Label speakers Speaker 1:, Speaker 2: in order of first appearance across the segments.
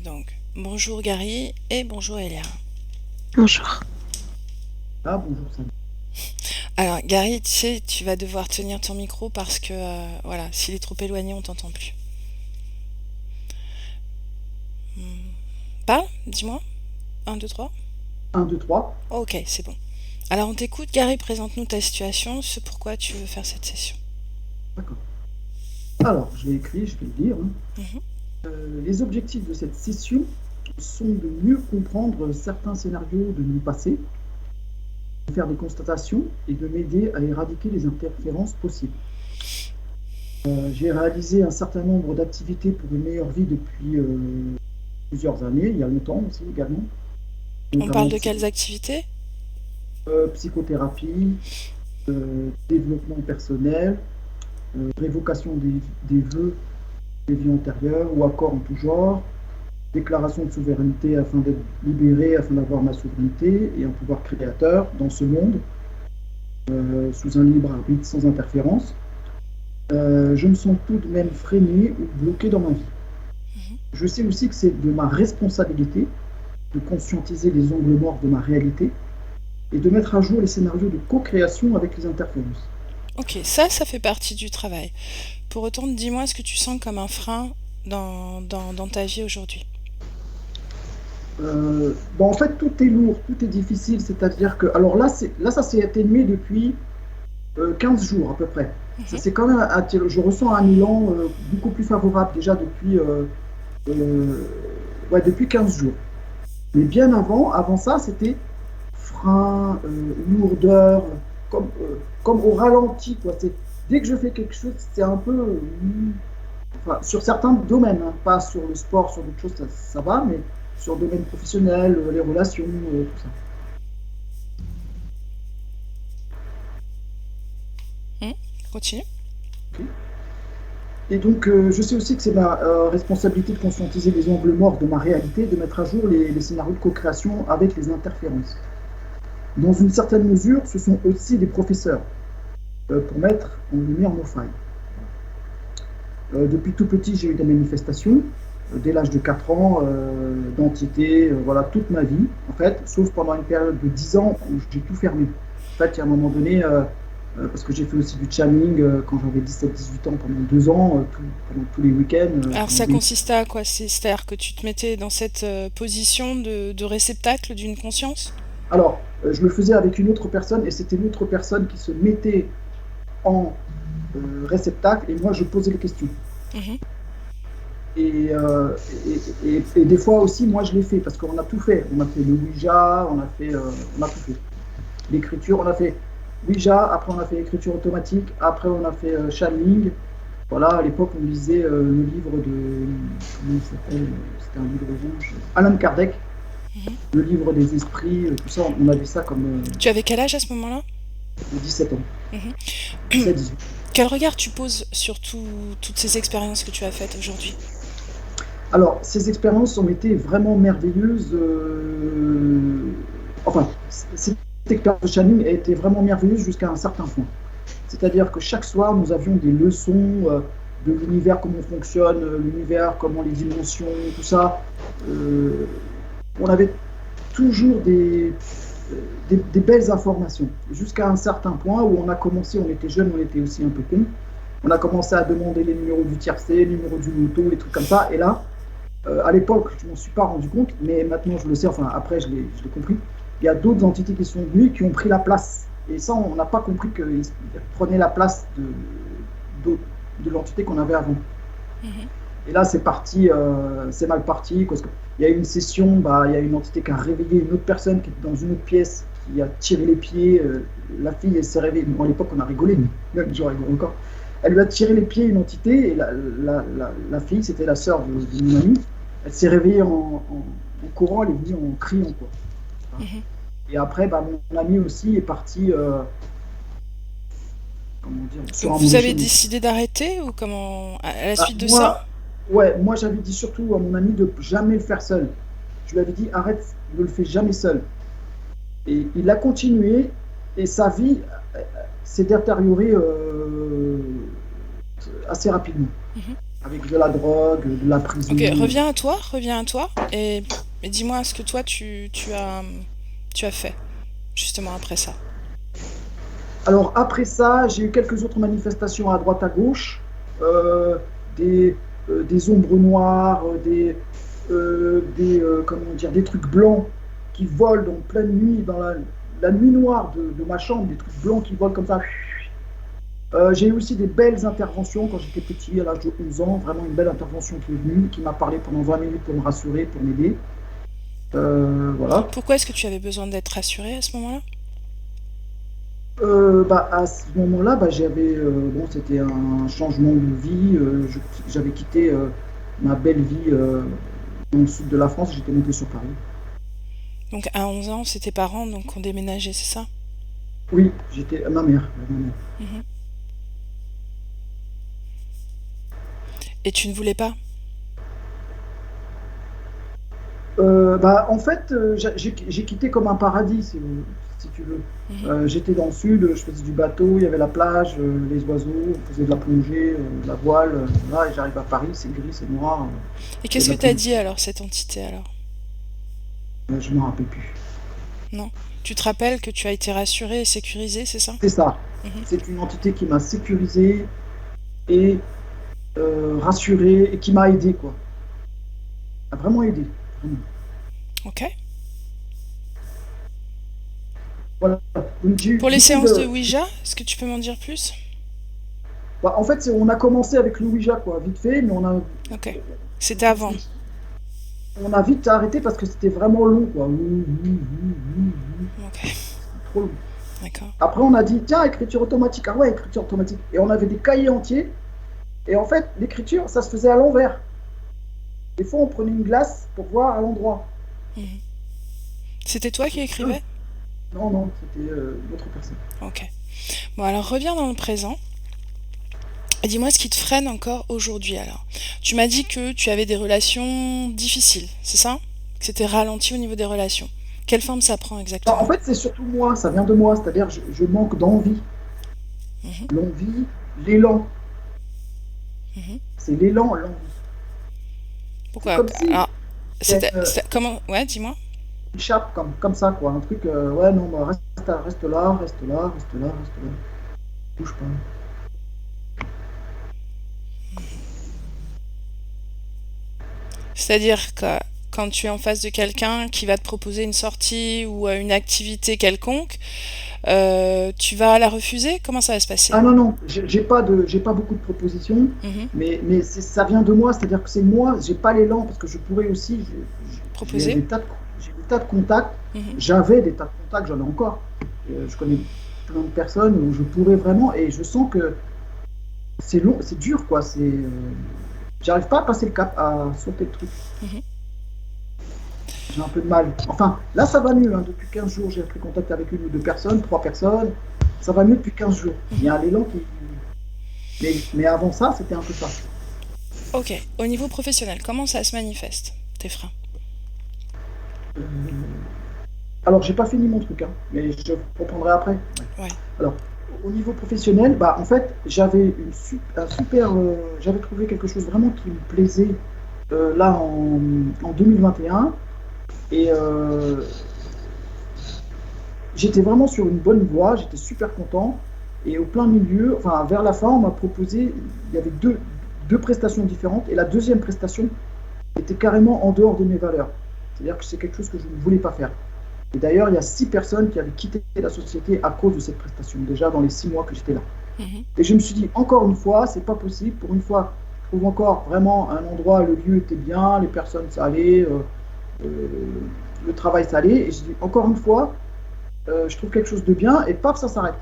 Speaker 1: Donc, bonjour Gary et bonjour Elia.
Speaker 2: Bonjour.
Speaker 3: Ah, bonjour, ça.
Speaker 1: Alors, Gary, tu sais, tu vas devoir tenir ton micro parce que, voilà, s'il est trop éloigné, on t'entend plus. Parle, dis-moi. Un, 2, 3.
Speaker 3: 1, 2, 3.
Speaker 1: Ok, c'est bon. Alors, on t'écoute, Gary, présente-nous ta situation, ce pourquoi tu veux faire cette session.
Speaker 3: D'accord. Alors, je l'ai écrit, je vais le lire.
Speaker 1: Mhm.
Speaker 3: Les objectifs de cette session sont de mieux comprendre certains scénarios de mon passé, de faire des constatations et de m'aider à éradiquer les interférences possibles. J'ai réalisé un certain nombre d'activités pour une meilleure vie depuis plusieurs années, il y a longtemps aussi également,
Speaker 1: On parle
Speaker 3: notamment
Speaker 1: de quelles activités?
Speaker 3: psychothérapie, développement personnel, révocation des vœux des vies antérieures ou accords en tout genre, déclaration de souveraineté afin d'être libéré, afin d'avoir ma souveraineté et un pouvoir créateur dans ce monde, sous un libre arbitre sans interférence. Je me sens tout de même freiné ou bloqué dans ma vie. Je sais aussi que c'est de ma responsabilité de conscientiser les angles morts de ma réalité et de mettre à jour les scénarios de co-création avec les interférences.
Speaker 1: Ok, ça fait partie du travail. Pour autant, dis-moi ce que tu sens comme un frein dans ta vie aujourd'hui.
Speaker 3: En fait, tout est lourd, tout est difficile, c'est-à-dire que, alors là ça s'est atténué depuis 15 jours à peu près. Ça
Speaker 1: Mhm.
Speaker 3: c'est quand même, je ressens un élan beaucoup plus favorable déjà euh, depuis 15 jours. Mais bien avant ça, c'était frein, lourdeur, comme au ralenti, quoi. Dès que je fais quelque chose, c'est un peu, enfin, sur certains domaines, hein, pas sur le sport, sur d'autres choses, ça va, mais sur le domaine professionnel, les relations, tout ça.
Speaker 1: Hmm. Continue.
Speaker 3: Ok. Et donc, je sais aussi que c'est ma responsabilité de conscientiser les angles morts de ma réalité, de mettre à jour les scénarios de co-création avec les interférences. Dans une certaine mesure, ce sont aussi des professeurs pour mettre en lumière nos failles. Depuis tout petit, j'ai eu des manifestations, dès l'âge de 4 ans, d'entités, voilà, toute ma vie, en fait, sauf pendant une période de 10 ans où j'ai tout fermé. En fait, il y a un moment donné, parce que j'ai fait aussi du channeling quand j'avais 17-18 ans, pendant 2 ans, pendant tous les week-ends,
Speaker 1: Alors,
Speaker 3: pendant
Speaker 1: ça
Speaker 3: des...
Speaker 1: consistait à quoi? C'est-à-dire que tu te mettais dans cette position de réceptacle d'une conscience?
Speaker 3: Alors, je le faisais avec une autre personne, et c'était l'autre personne qui se mettait en réceptacle, et moi, je posais les questions.
Speaker 1: Mhm.
Speaker 3: Et, euh, et des fois aussi, moi, je l'ai fait parce qu'on a tout fait. On a fait le Ouija, on a tout fait. L'écriture, on a fait Ouija, après on a fait l'écriture automatique, après on a fait channeling. Voilà, à l'époque, on lisait le livre de. Comment il s'appelle? C'était un livre rouge. Alan Kardec,
Speaker 1: Mhm.
Speaker 3: le livre des esprits, tout ça. On avait ça comme
Speaker 1: Tu avais quel âge à ce moment-là?
Speaker 3: 17 ans.
Speaker 1: Mhm.
Speaker 3: 17-18.
Speaker 1: Quel regard tu poses sur toutes ces expériences que tu as faites aujourd'hui?
Speaker 3: Alors, ces expériences ont été vraiment merveilleuses. Enfin, cette expérience de channeling a été vraiment merveilleuse jusqu'à un certain point. C'est-à-dire que chaque soir, nous avions des leçons de l'univers, comment fonctionne l'univers, comment les dimensions, tout ça. Euh, on avait toujours des belles informations, jusqu'à un certain point où on a commencé, on était jeunes, on était aussi un peu cons, on a commencé à demander les numéros du tiercé, les numéros du loto, les trucs comme ça, et là, à l'époque, je ne m'en suis pas rendu compte, mais maintenant je le sais, enfin après je l'ai compris. Il y a d'autres entités qui sont venues qui ont pris la place. Et ça, on n'a pas compris qu'ils prenaient la place de l'entité qu'on avait avant.
Speaker 1: Mhm.
Speaker 3: Et là, c'est parti, c'est mal parti, parce qu'il y a eu une session, bah, il y a une entité qui a réveillé une autre personne qui était dans une autre pièce, qui a tiré les pieds. La fille, elle s'est réveillée. Bon, à l'époque, on a rigolé, mais je rigole encore. Elle lui a tiré les pieds une entité, et la fille, c'était la sœur de mon ami. Elle s'est réveillée en courant, elle est venue en criant, quoi.
Speaker 1: Mhm.
Speaker 3: Et après, bah, mon ami aussi est parti, comment dire, sur
Speaker 1: Donc
Speaker 3: un
Speaker 1: vous
Speaker 3: mauvais
Speaker 1: avez
Speaker 3: chemin.
Speaker 1: décidé d'arrêter ou comment à la
Speaker 3: Ah,
Speaker 1: suite de ça?
Speaker 3: moi j'avais dit surtout à mon ami de jamais le faire seul. Je lui avais dit arrête, ne le fais jamais seul. Et il a continué et sa vie s'est détériorée assez rapidement. avec de la drogue, de la prison.
Speaker 1: Ok, reviens à toi, et dis-moi ce que toi tu as fait, justement après ça.
Speaker 3: Alors après ça, j'ai eu quelques autres manifestations à droite à gauche, euh, des, des ombres noires, comment dire, des trucs blancs qui volent en pleine nuit, dans la nuit noire de ma chambre, des trucs blancs qui volent comme ça. J'ai eu aussi des belles interventions quand j'étais petit, à l'âge de 11 ans, vraiment une belle intervention qui est venue, qui m'a parlé pendant 20 minutes pour me rassurer, pour m'aider. Voilà.
Speaker 1: Pourquoi est-ce que tu avais besoin d'être rassurée à ce moment-là?
Speaker 3: Bah, à ce moment-là, bah, bon, c'était un changement de vie. J'avais quitté ma belle vie dans le sud de la France. J'étais monté sur Paris.
Speaker 1: Donc à 11 ans, c'est tes parents donc ont déménagé, c'est ça?
Speaker 3: Oui, j'étais ma mère. Ma mère.
Speaker 1: Mhm. Et tu ne voulais pas?
Speaker 3: Bah, en fait, j'ai quitté comme un paradis, si tu veux.
Speaker 1: Mhm.
Speaker 3: J'étais dans le sud, je faisais du bateau, il y avait la plage, les oiseaux, on faisait de la plongée, de la voile. Voilà, et j'arrive à Paris, c'est gris, c'est noir,
Speaker 1: Et
Speaker 3: il y a de
Speaker 1: qu'est-ce
Speaker 3: la
Speaker 1: que t'as
Speaker 3: pollution.
Speaker 1: dit alors, cette entité alors?
Speaker 3: Je ne me rappelle plus.
Speaker 1: Non. Tu te rappelles que tu as été rassurée et sécurisée, c'est ça?
Speaker 3: C'est ça.
Speaker 1: Mhm.
Speaker 3: C'est une entité qui m'a sécurisé et rassuré et qui m'a aidé, quoi. A vraiment aidé. Vraiment.
Speaker 1: Ok.
Speaker 3: Voilà. Donc,
Speaker 1: Pour les
Speaker 3: du coup,
Speaker 1: séances de Ouija, est-ce que tu peux m'en dire plus?
Speaker 3: bah, en fait, on a commencé avec le Ouija, quoi, vite fait, mais
Speaker 1: Ok. C'était avant.
Speaker 3: on a vite arrêté parce que c'était vraiment long, quoi.
Speaker 1: Ok.
Speaker 3: Trop long.
Speaker 1: D'accord.
Speaker 3: Après, on a dit, tiens, écriture automatique. Ah ouais, écriture automatique. Et on avait des cahiers entiers. Et en fait, l'écriture, ça se faisait à l'envers. Des fois, on prenait une glace pour voir à l'endroit.
Speaker 1: Mhm. C'était toi qui
Speaker 3: Non,
Speaker 1: écrivais?
Speaker 3: non, c'était une autre personne.
Speaker 1: Ok. Bon, alors reviens dans le présent. Et dis-moi ce qui te freine encore aujourd'hui alors. Tu m'as dit que tu avais des relations difficiles, c'est ça? Que c'était ralenti au niveau des relations. Quelle forme ça prend
Speaker 3: Non, en
Speaker 1: exactement?
Speaker 3: fait, c'est surtout moi, ça vient de moi. C'est-à-dire, je manque d'envie.
Speaker 1: Mhm,
Speaker 3: L'envie, l'élan.
Speaker 1: mhm.
Speaker 3: C'est l'élan, l'envie. C'est
Speaker 1: Pourquoi?
Speaker 3: comme si
Speaker 1: Alors,
Speaker 3: il y a
Speaker 1: comment? Ouais, dis-moi.
Speaker 3: une chape comme ça, quoi. Un truc, ouais, non, bah, reste là, reste là, reste là, reste là. Bouge pas.
Speaker 1: C'est-à-dire que quand tu es en face de quelqu'un qui va te proposer une sortie ou une activité quelconque, tu vas la refuser? Comment ça va se passer?
Speaker 3: Ah non, non, j'ai pas beaucoup de propositions,
Speaker 1: Mhm.
Speaker 3: mais ça vient de moi, c'est-à-dire que c'est moi, j'ai pas l'élan, parce que je pourrais aussi, j'ai
Speaker 1: Proposer?
Speaker 3: j'ai des tas de contacts,
Speaker 1: Mhm.
Speaker 3: j'avais des tas de contacts, j'en ai encore. Je connais plein de personnes où je pourrais vraiment, et je sens que c'est long, c'est dur, quoi, j'arrive pas à passer le cap, à sauter le truc.
Speaker 1: Mhm.
Speaker 3: J'ai un peu de mal. Enfin, là, ça va mieux, hein. Depuis 15 jours, j'ai pris contact avec une ou deux personnes, trois personnes, ça va mieux depuis 15 jours. Il y
Speaker 1: Mhm.
Speaker 3: a l'élan qui... mais avant ça, c'était un peu ça.
Speaker 1: Ok. Au niveau professionnel, comment ça se manifeste, tes freins?
Speaker 3: Euh, Alors, j'ai pas fini mon truc, hein, mais je reprendrai après. Ouais.
Speaker 1: Ouais.
Speaker 3: Alors, au niveau professionnel, bah, en fait, j'avais un super, j'avais trouvé quelque chose vraiment qui me plaisait là en 2021, et j'étais vraiment sur une bonne voie, j'étais super content. Et au plein milieu, enfin vers la fin, on m'a proposé, il y avait deux prestations différentes, et la deuxième prestation était carrément en dehors de mes valeurs. C'est-à-dire que c'est quelque chose que je ne voulais pas faire. Et d'ailleurs, il y a 6 personnes qui avaient quitté la société à cause de cette prestation, déjà dans les 6 mois que j'étais là.
Speaker 1: Mhm.
Speaker 3: Et je me suis dit, encore une fois, c'est pas possible. Pour une fois, je trouve encore vraiment un endroit, le lieu était bien, les personnes, ça allait, euh, le travail, ça allait. Et j'ai dit, encore une fois, je trouve quelque chose de bien, et paf, ça s'arrête.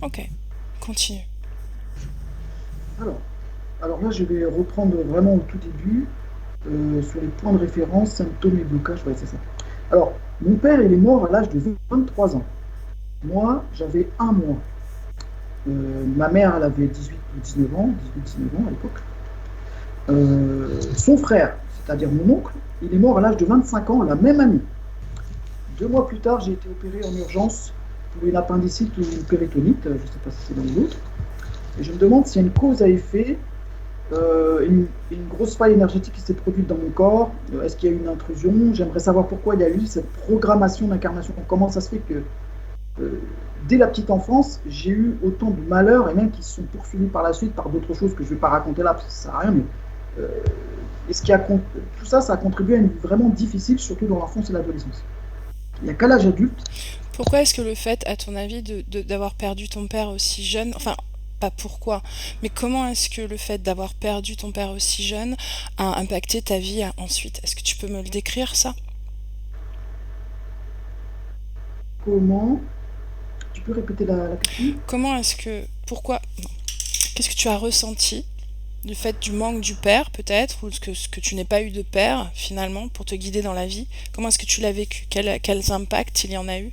Speaker 1: Ok. Continue.
Speaker 3: Alors, alors là, je vais reprendre vraiment au tout début, sur les points de référence, symptômes et blocages. Ouais, c'est ça. Alors, mon père, il est mort à l'âge de 23 ans. Moi, j'avais 1 mois. Ma mère, elle avait 18 ou 19 ans, 18-19 ans à l'époque. Son frère, c'est-à-dire mon oncle, il est mort à l'âge de 25 ans la même année. 2 mois plus tard, j'ai été opéré en urgence pour une appendicite ou une péritonite, je ne sais pas si c'est l'un ou l'autre. Et je me demande s'il y a une cause à effet, une grosse faille énergétique qui s'est produite dans mon corps. Est-ce qu'il y a eu une intrusion? J'aimerais savoir pourquoi il y a eu cette programmation d'incarnation. Comment ça se fait que euh, dès la petite enfance, j'ai eu autant de malheurs et même qui se sont poursuivis par la suite par d'autres choses que je ne vais pas raconter là parce que ça ne sert à rien. Mais euh, tout ça, ça a contribué à une vie vraiment difficile, surtout dans l'enfance et l'adolescence. Il n'y a qu'à l'âge adulte.
Speaker 1: Pourquoi est-ce que le fait, à ton avis, d'avoir perdu ton père aussi jeune, enfin, pas pourquoi, mais comment est-ce que le fait d'avoir perdu ton père aussi jeune a impacté ta vie ensuite? Est-ce que tu peux me le décrire, ça?
Speaker 3: Comment? Tu peux répéter la question?
Speaker 1: Comment est-ce que, pourquoi, non. Qu'est-ce que tu as ressenti du fait du manque du père, peut-être, ou ce que tu n'aies pas eu de père, finalement, pour te guider dans la vie? Comment est-ce que tu l'as vécu? Quels impacts il y en a eu?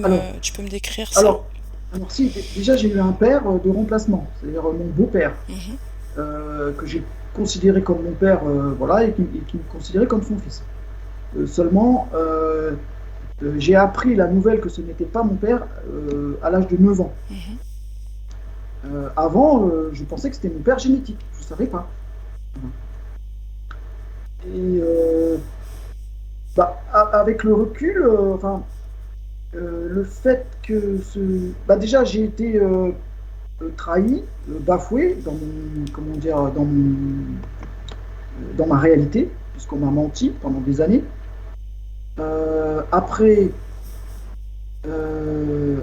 Speaker 3: Alors,
Speaker 1: Tu peux me décrire ça?
Speaker 3: alors, alors si, déjà j'ai eu un père de remplacement, c'est-à-dire mon beau-père,
Speaker 1: Mhm,
Speaker 3: que j'ai considéré comme mon père, voilà, et qui me considérait comme son fils. Seulement, j'ai appris la nouvelle que ce n'était pas mon père à l'âge de 9 ans.
Speaker 1: mhm.
Speaker 3: Avant, je pensais que c'était mon père génétique, je ne savais pas. Et avec le recul, enfin, le fait que déjà j'ai été trahi, bafoué dans mon, comment dire, dans ma réalité, puisqu'on m'a menti pendant des années. Après, euh,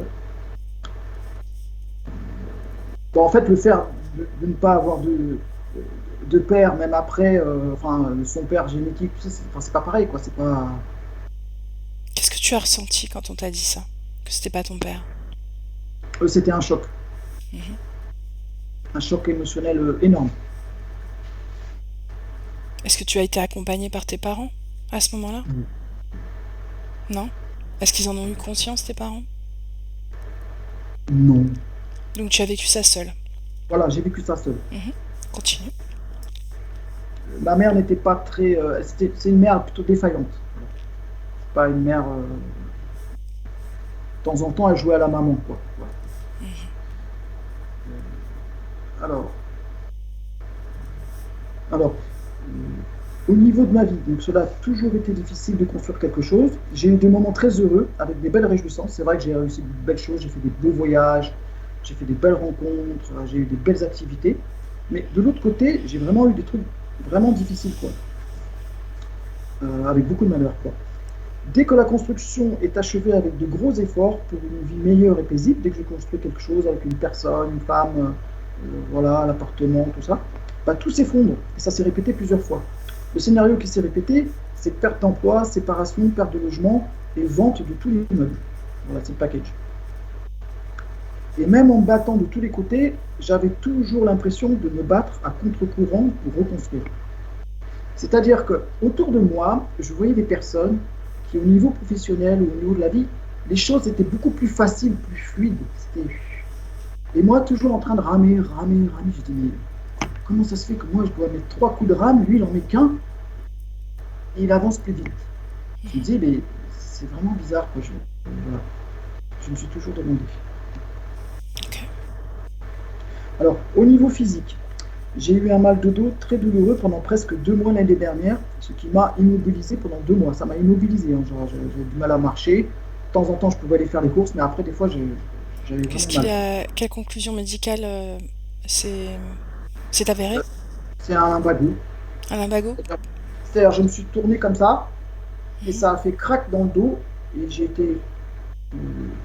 Speaker 3: bon, en fait, le fait de ne pas avoir de père, même après, enfin, son père génétique, enfin, c'est pas pareil, quoi. C'est pas,
Speaker 1: Qu'est-ce que tu as ressenti quand on t'a dit ça? Que c'était pas ton père?
Speaker 3: c'était
Speaker 1: Mhm.
Speaker 3: un choc émotionnel énorme.
Speaker 1: Est-ce que tu as été accompagné par tes parents à ce moment-là? Non? Est-ce qu'ils en ont eu conscience, tes parents?
Speaker 3: Non.
Speaker 1: Donc tu as vécu ça seul.
Speaker 3: Voilà, j'ai vécu ça seul.
Speaker 1: Mhm. Continue.
Speaker 3: Ma mère n'était pas très, c'est une mère plutôt défaillante. C'est pas une mère. De temps en temps, elle jouait à la maman, quoi. Voilà. Alors, alors, au niveau de ma vie, donc cela a toujours été difficile de construire quelque chose. J'ai eu des moments très heureux, avec des belles réjouissances. C'est vrai que j'ai réussi de belles choses, j'ai fait des beaux voyages, j'ai fait des belles rencontres, j'ai eu des belles activités. Mais de l'autre côté, j'ai vraiment eu des trucs vraiment difficiles, quoi, avec beaucoup de malheur, quoi. Dès que la construction est achevée avec de gros efforts pour une vie meilleure et paisible, dès que je construis quelque chose avec une personne, une femme, voilà, l'appartement, tout ça, bah, tout s'effondre. Et ça s'est répété plusieurs fois. Le scénario qui s'est répété, c'est perte d'emploi, séparation, perte de logement et vente de tous les immeubles. Voilà, c'est le package. Et même en me battant de tous les côtés, j'avais toujours l'impression de me battre à contre-courant pour reconstruire. C'est-à-dire que autour de moi, je voyais des personnes qui, au niveau professionnel ou au niveau de la vie, les choses étaient beaucoup plus faciles, plus fluides. Et moi, toujours en train de ramer, ramer, ramer, je dis, mais comment ça se fait que moi, je dois mettre 3 coups de rame, lui, il en met qu'un, et il avance plus vite. Je me dis, mais c'est vraiment bizarre, quoi. Voilà. Je me suis toujours demandé.
Speaker 1: Ok.
Speaker 3: Alors, au niveau physique, j'ai eu un mal de dos très douloureux pendant presque 2 mois l'année dernière, ce qui m'a immobilisé pendant 2 mois. Ça m'a immobilisé, hein. J'avais du mal à marcher. De temps en temps, je pouvais aller faire les courses, mais après, des fois, j'avais
Speaker 1: Qu'est-ce
Speaker 3: vraiment
Speaker 1: qu'il
Speaker 3: mal.
Speaker 1: a, quelle conclusion médicale c'est, c'est avéré?
Speaker 3: C'est un bagou.
Speaker 1: Un lumbago?
Speaker 3: C'est-à-dire, je me suis tourné comme ça, et
Speaker 1: Mhm.
Speaker 3: ça a fait crack dans le dos, et j'ai été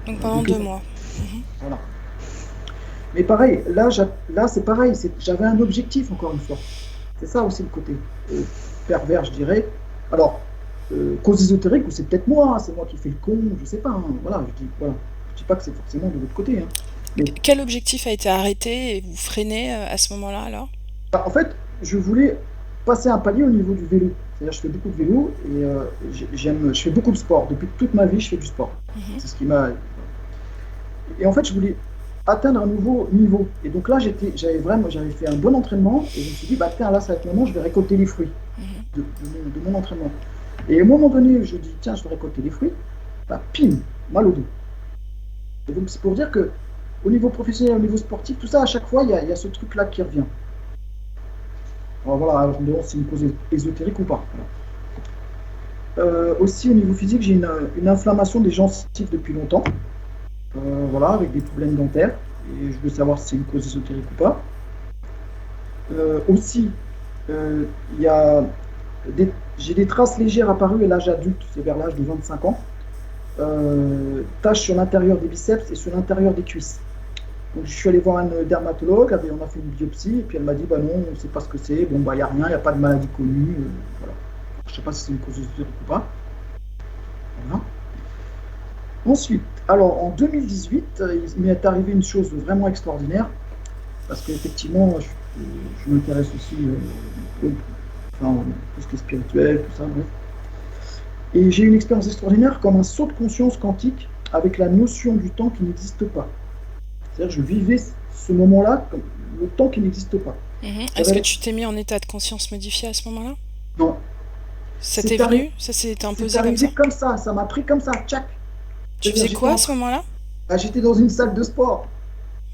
Speaker 1: Donc pendant
Speaker 3: bloqué.
Speaker 1: 2 mois. Mhm.
Speaker 3: Voilà. Mais pareil, là c'est pareil, j'avais un objectif, encore une fois. C'est ça aussi le côté euh, pervers, je dirais. Alors, cause ésotérique, ou c'est peut-être moi, hein, c'est moi qui fais le con, je sais pas, hein. Voilà, voilà. Je dis pas que c'est forcément de l'autre côté, hein. Mais
Speaker 1: Quel objectif a été arrêté et vous freinez à ce moment-là alors?
Speaker 3: bah, en fait, je voulais passer un palier au niveau du vélo. C'est-à-dire, je fais beaucoup de vélo et je fais beaucoup de sport. Depuis toute ma vie, je fais du sport.
Speaker 1: Mhm.
Speaker 3: C'est ce qui m'a. Et en fait, je voulais atteindre un nouveau niveau. Et donc là, j'avais fait un bon entraînement et je me suis dit, bah tiens, là, ça va être le moment, je vais récolter les fruits
Speaker 1: Mhm.
Speaker 3: de mon entraînement. Et à un moment donné, je dis, tiens, je vais récolter les fruits, bah pim, mal au dos. Et donc c'est pour dire que au niveau professionnel, au niveau sportif, tout ça, à chaque fois, il y a ce truc-là qui revient. Alors voilà, alors, je me demande si c'est une cause ésotérique ou pas. Aussi, au niveau physique, j'ai une inflammation des gencives depuis longtemps, voilà, avec des problèmes dentaires. Et je veux savoir si c'est une cause ésotérique ou pas. Aussi, euh, il y a des, j'ai des traces légères apparues à l'âge adulte, c'est vers l'âge de 25 ans. Taches sur l'intérieur des biceps et sur l'intérieur des cuisses. Donc, je suis allé voir un dermatologue, on a fait une biopsie, et puis elle m'a dit, bah non, on ne sait pas ce que c'est, bon, bah, il n'y a rien, il n'y a pas de maladie connue, voilà. Je ne sais pas si c'est une cause ésotérique ou pas. Voilà. Ensuite, alors en 2018, il m'est arrivé une chose vraiment extraordinaire, parce qu'effectivement, je m'intéresse aussi enfin, tout ce qui est spirituel, tout ça, bref. Et j'ai eu une expérience extraordinaire comme un saut de conscience quantique avec la notion du temps qui n'existe pas. C'est-à-dire que je vivais ce moment-là comme le temps qui n'existe pas.
Speaker 1: Est-ce que tu t'es mis en état de conscience modifié à ce moment-là?
Speaker 3: Non,
Speaker 1: Ça t'est
Speaker 3: c'est arri-
Speaker 1: venu? Ça s'est
Speaker 3: c'est
Speaker 1: imposé comme ça?
Speaker 3: arrivé comme ça m'a pris comme ça, tchac.
Speaker 1: Tu
Speaker 3: C'est-à-dire
Speaker 1: faisais quoi à ce moment-là?
Speaker 3: j'étais dans une salle de sport,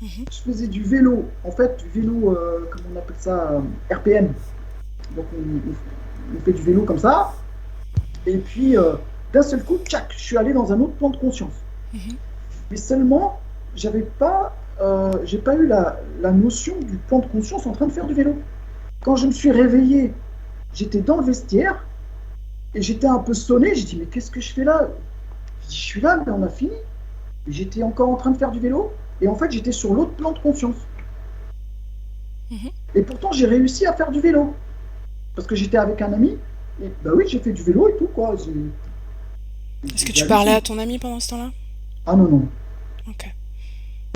Speaker 1: Mhm.
Speaker 3: je faisais du vélo, en fait du vélo, comment on appelle ça, RPM. Donc on fait du vélo comme ça, et puis d'un seul coup, tchac, je suis allé dans un autre plan de conscience.
Speaker 1: Mhm.
Speaker 3: Mais seulement, j'ai pas eu la notion du plan de conscience en train de faire du vélo. Quand je me suis réveillé, j'étais dans le vestiaire et j'étais un peu sonné. J'ai dit, mais qu'est-ce que je fais là? Je dis, je suis là, mais on a fini. Et j'étais encore en train de faire du vélo. Et en fait, j'étais sur l'autre plan de conscience.
Speaker 1: Mhm.
Speaker 3: Et pourtant, j'ai réussi à faire du vélo. Parce que j'étais avec un ami. Et bah oui, j'ai fait du vélo et tout, quoi.
Speaker 1: Est-ce que
Speaker 3: J'ai
Speaker 1: tu parlais
Speaker 3: halluciné.
Speaker 1: à ton ami pendant ce temps-là?
Speaker 3: Ah non, non.
Speaker 1: Ok.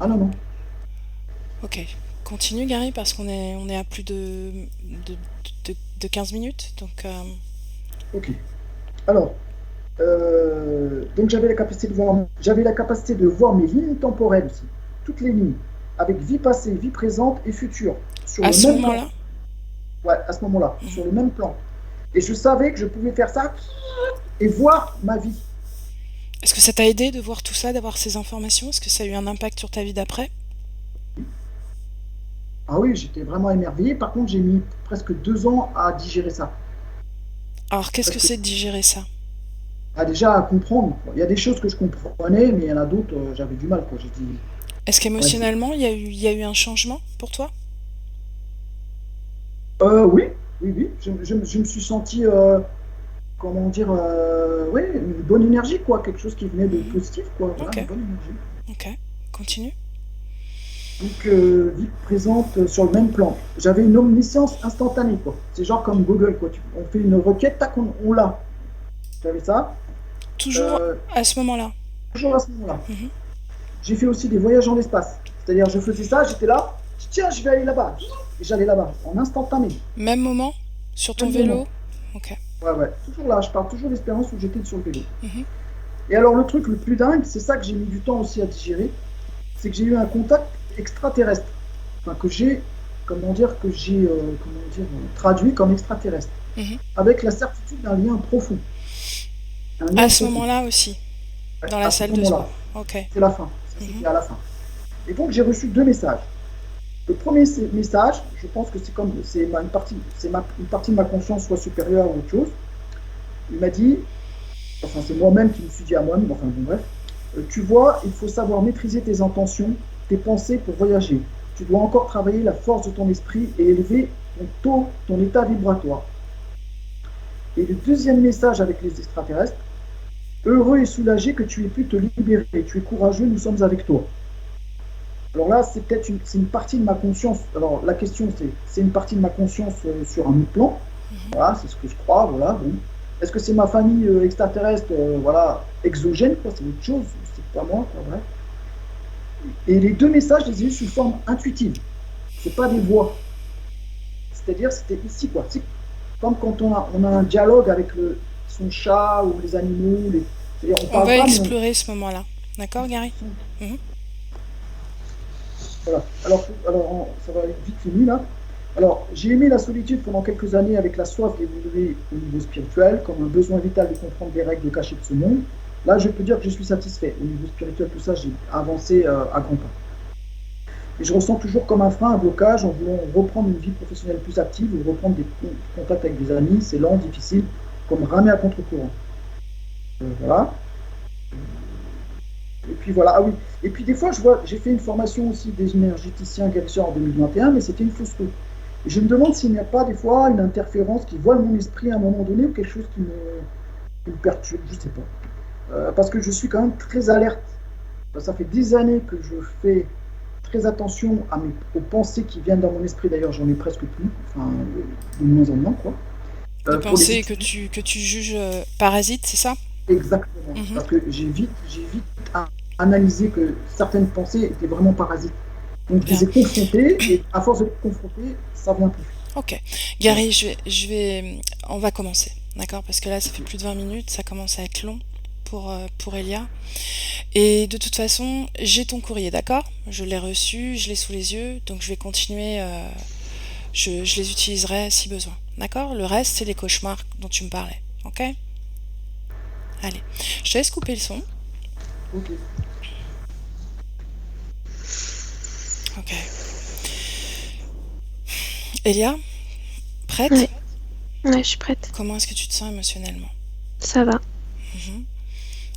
Speaker 3: Ah non, non.
Speaker 1: Ok. Continue, Gary, parce qu'on est à plus de, de 15 minutes. Donc,
Speaker 3: Ok. Alors, donc j'avais la capacité de voir mes lignes temporelles aussi, toutes les lignes, avec vie passée, vie présente et future, sur
Speaker 1: à
Speaker 3: le
Speaker 1: ce
Speaker 3: même plan.
Speaker 1: moment-là,
Speaker 3: Ouais, à ce moment-là, sur le même plan. Et je savais que je pouvais faire ça et voir ma vie.
Speaker 1: est-ce que ça t'a aidé de voir tout ça, d'avoir ces informations? Est-ce que ça a eu un impact sur ta vie d'après?
Speaker 3: Ah oui, j'étais vraiment émerveillé. Par contre, j'ai mis presque 2 ans à digérer ça.
Speaker 1: Alors, qu'est-ce que
Speaker 3: Presque.
Speaker 1: c'est de digérer ça?
Speaker 3: Déjà à comprendre, quoi. Il y a des choses que je comprenais, mais il y en a d'autres, j'avais du mal, quoi. J'ai dit,
Speaker 1: Est-ce
Speaker 3: ouais,
Speaker 1: qu'émotionnellement, il y a eu un changement pour toi?
Speaker 3: oui, oui, oui. Je me suis senti, comment dire, oui, une bonne énergie, quoi, quelque chose qui venait de
Speaker 1: Mhm.
Speaker 3: positif, quoi, voilà,
Speaker 1: Ok,
Speaker 3: une bonne énergie.
Speaker 1: ok. Continue.
Speaker 3: Donc, vie présente sur le même plan. J'avais une omniscience instantanée, quoi. C'est genre comme Google, quoi. On fait une requête, tac, on l'a. J'avais ça.
Speaker 1: Toujours
Speaker 3: Euh,
Speaker 1: à ce moment-là.
Speaker 3: Toujours à ce moment-là.
Speaker 1: Mhm.
Speaker 3: J'ai fait aussi des voyages en l'espace. C'est-à-dire, je faisais ça, j'étais là, je dis, tiens, je vais aller là-bas. Et j'allais là-bas, en instantané,
Speaker 1: Même moment? Sur ton
Speaker 3: même
Speaker 1: vélo?
Speaker 3: moment.
Speaker 1: Ok.
Speaker 3: Ouais, ouais. Toujours là, je parle toujours d'expérience où j'étais sur le vélo.
Speaker 1: Mhm.
Speaker 3: Et alors, le truc le plus dingue, c'est ça que j'ai mis du temps aussi à digérer, c'est que j'ai eu un contact extraterrestre. Enfin, que j'ai traduit comme extraterrestre,
Speaker 1: Mhm.
Speaker 3: avec la certitude d'un lien profond. Un
Speaker 1: À
Speaker 3: lien
Speaker 1: ce
Speaker 3: profond.
Speaker 1: moment-là aussi,
Speaker 3: Ouais,
Speaker 1: dans la
Speaker 3: à ce
Speaker 1: salle de sport.
Speaker 3: moment-là,
Speaker 1: Ok.
Speaker 3: c'est la fin. Ça,
Speaker 1: Mhm.
Speaker 3: c'était à la fin. Et donc, j'ai reçu 2 messages. Le premier message, je pense que une partie de ma conscience soit supérieure à autre chose. Il m'a dit, enfin, c'est moi-même qui me suis dit à moi-même, enfin, bon, bref, tu vois, il faut savoir maîtriser tes intentions, tes pensées pour voyager. Tu dois encore travailler la force de ton esprit et élever ton taux, ton état vibratoire. Et le deuxième message avec les extraterrestres, heureux et soulagé que tu aies pu te libérer. Tu es courageux, nous sommes avec toi. Alors là, c'est une partie de ma conscience. Alors la question, c'est une partie de ma conscience sur un autre plan.
Speaker 1: Mhm.
Speaker 3: Voilà, c'est ce que je crois. Voilà, bon. Est-ce que c'est ma famille extraterrestre, voilà, exogène, quoi, c'est autre chose, c'est pas moi, quoi, bref. Et les 2 messages, je les ai eus sous forme intuitive. C'est pas des voix. C'est-à-dire, c'était ici, quoi. C'est comme quand on a un dialogue avec son chat ou les animaux. C'est-à-dire, on
Speaker 1: On
Speaker 3: parle
Speaker 1: va
Speaker 3: pas, mais
Speaker 1: explorer ce moment-là. D'accord, Gary? Mhm.
Speaker 3: voilà. Alors, ça va être vite fini là. Alors, j'ai aimé la solitude pendant quelques années avec la soif d'évoluer au niveau spirituel, comme un besoin vital de comprendre les règles cachées de ce monde. Là, je peux dire que je suis satisfait. Au niveau spirituel, tout ça, j'ai avancé à grands pas. Et je ressens toujours comme un frein, un blocage en voulant reprendre une vie professionnelle plus active ou reprendre des contacts avec des amis. C'est lent, difficile, comme ramer à contre-courant. Voilà. Et puis voilà, ah oui. Et puis des fois, j'ai fait une formation aussi des énergéticiens guérisseurs en 2021, mais c'était une fausse route. Et je me demande s'il n'y a pas des fois une interférence qui voile mon esprit à un moment donné ou quelque chose qui me perturbe, je ne sais pas. Parce que je suis quand même très alerte. Ça fait des années que je fais très attention aux pensées qui viennent dans mon esprit. D'ailleurs, j'en ai presque plus, enfin, de moins en moins, quoi.
Speaker 1: De
Speaker 3: Pour les
Speaker 1: penser
Speaker 3: utiliser.
Speaker 1: que tu juges parasite, c'est ça?
Speaker 3: Exactement.
Speaker 1: Mhm.
Speaker 3: Parce que j'ai vite analysé que certaines pensées étaient vraiment parasites. Donc je
Speaker 1: Bien.
Speaker 3: les ai confrontées et à force de les confronter, ça vient plus.
Speaker 1: Ok.
Speaker 3: Voilà.
Speaker 1: Gary, on va commencer, d'accord? Parce que là, ça fait plus de 20 minutes, ça commence à être long pour Elia. Et de toute façon, j'ai ton courrier, d'accord? Je l'ai reçu, je l'ai sous les yeux, donc je vais continuer, je les utiliserai si besoin, d'accord? Le reste, c'est les cauchemars dont tu me parlais, ok? Allez, je te laisse couper le son,
Speaker 3: Ok.
Speaker 1: ok. Elia, prête?
Speaker 2: Ouais, ouais, je suis prête.
Speaker 1: Comment est-ce que tu te sens émotionnellement?
Speaker 2: Ça va.
Speaker 1: Mhm.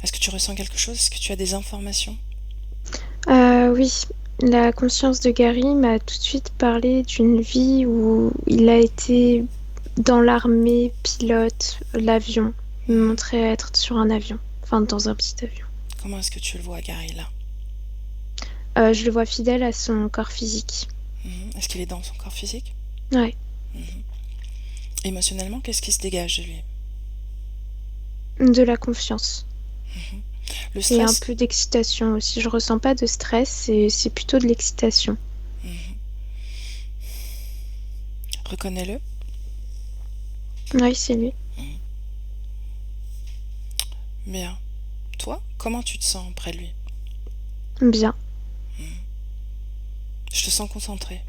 Speaker 1: Est-ce que tu ressens quelque chose? Est-ce que tu as des informations?
Speaker 2: Oui, la conscience de Gary m'a tout de suite parlé d'une vie où il a été dans l'armée, pilote, l'avion. Il me montrait être sur un avion, enfin dans un petit avion.
Speaker 1: Comment est-ce que tu le vois, Gary, là?
Speaker 2: Je le vois fidèle à son corps physique.
Speaker 1: Mhm. Est-ce qu'il est dans son corps physique?
Speaker 2: Ouais,
Speaker 1: Mhm. Émotionnellement, qu'est-ce qui se dégage de lui?
Speaker 2: de la confiance.
Speaker 1: Mhm. Le
Speaker 2: Et un
Speaker 1: stress?
Speaker 2: peu d'excitation aussi. Je ressens pas de stress, c'est plutôt de l'excitation.
Speaker 1: Mhm. Reconnais-le.
Speaker 2: Oui, c'est lui.
Speaker 1: Mhm. Bien. Toi, comment tu te sens près de lui?
Speaker 2: Bien.
Speaker 1: Mhm. Je te sens concentré.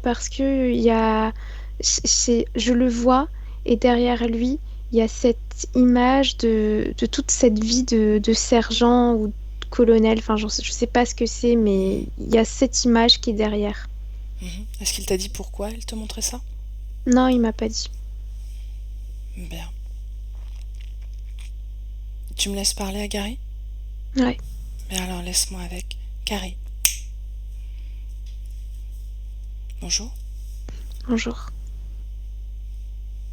Speaker 2: Parce que il y a, je le vois et derrière lui, il y a cette image de toute cette vie de sergent ou de colonel. Enfin, je sais pas ce que c'est, mais il y a cette image qui est derrière.
Speaker 1: Mhm. Est-ce qu'il t'a dit pourquoi il te montrait ça?
Speaker 2: Non, il m'a pas dit.
Speaker 1: Bien. Tu me laisses parler à Gary?
Speaker 2: Ouais,
Speaker 1: Mais alors laisse-moi avec. Gary. Bonjour.
Speaker 2: bonjour.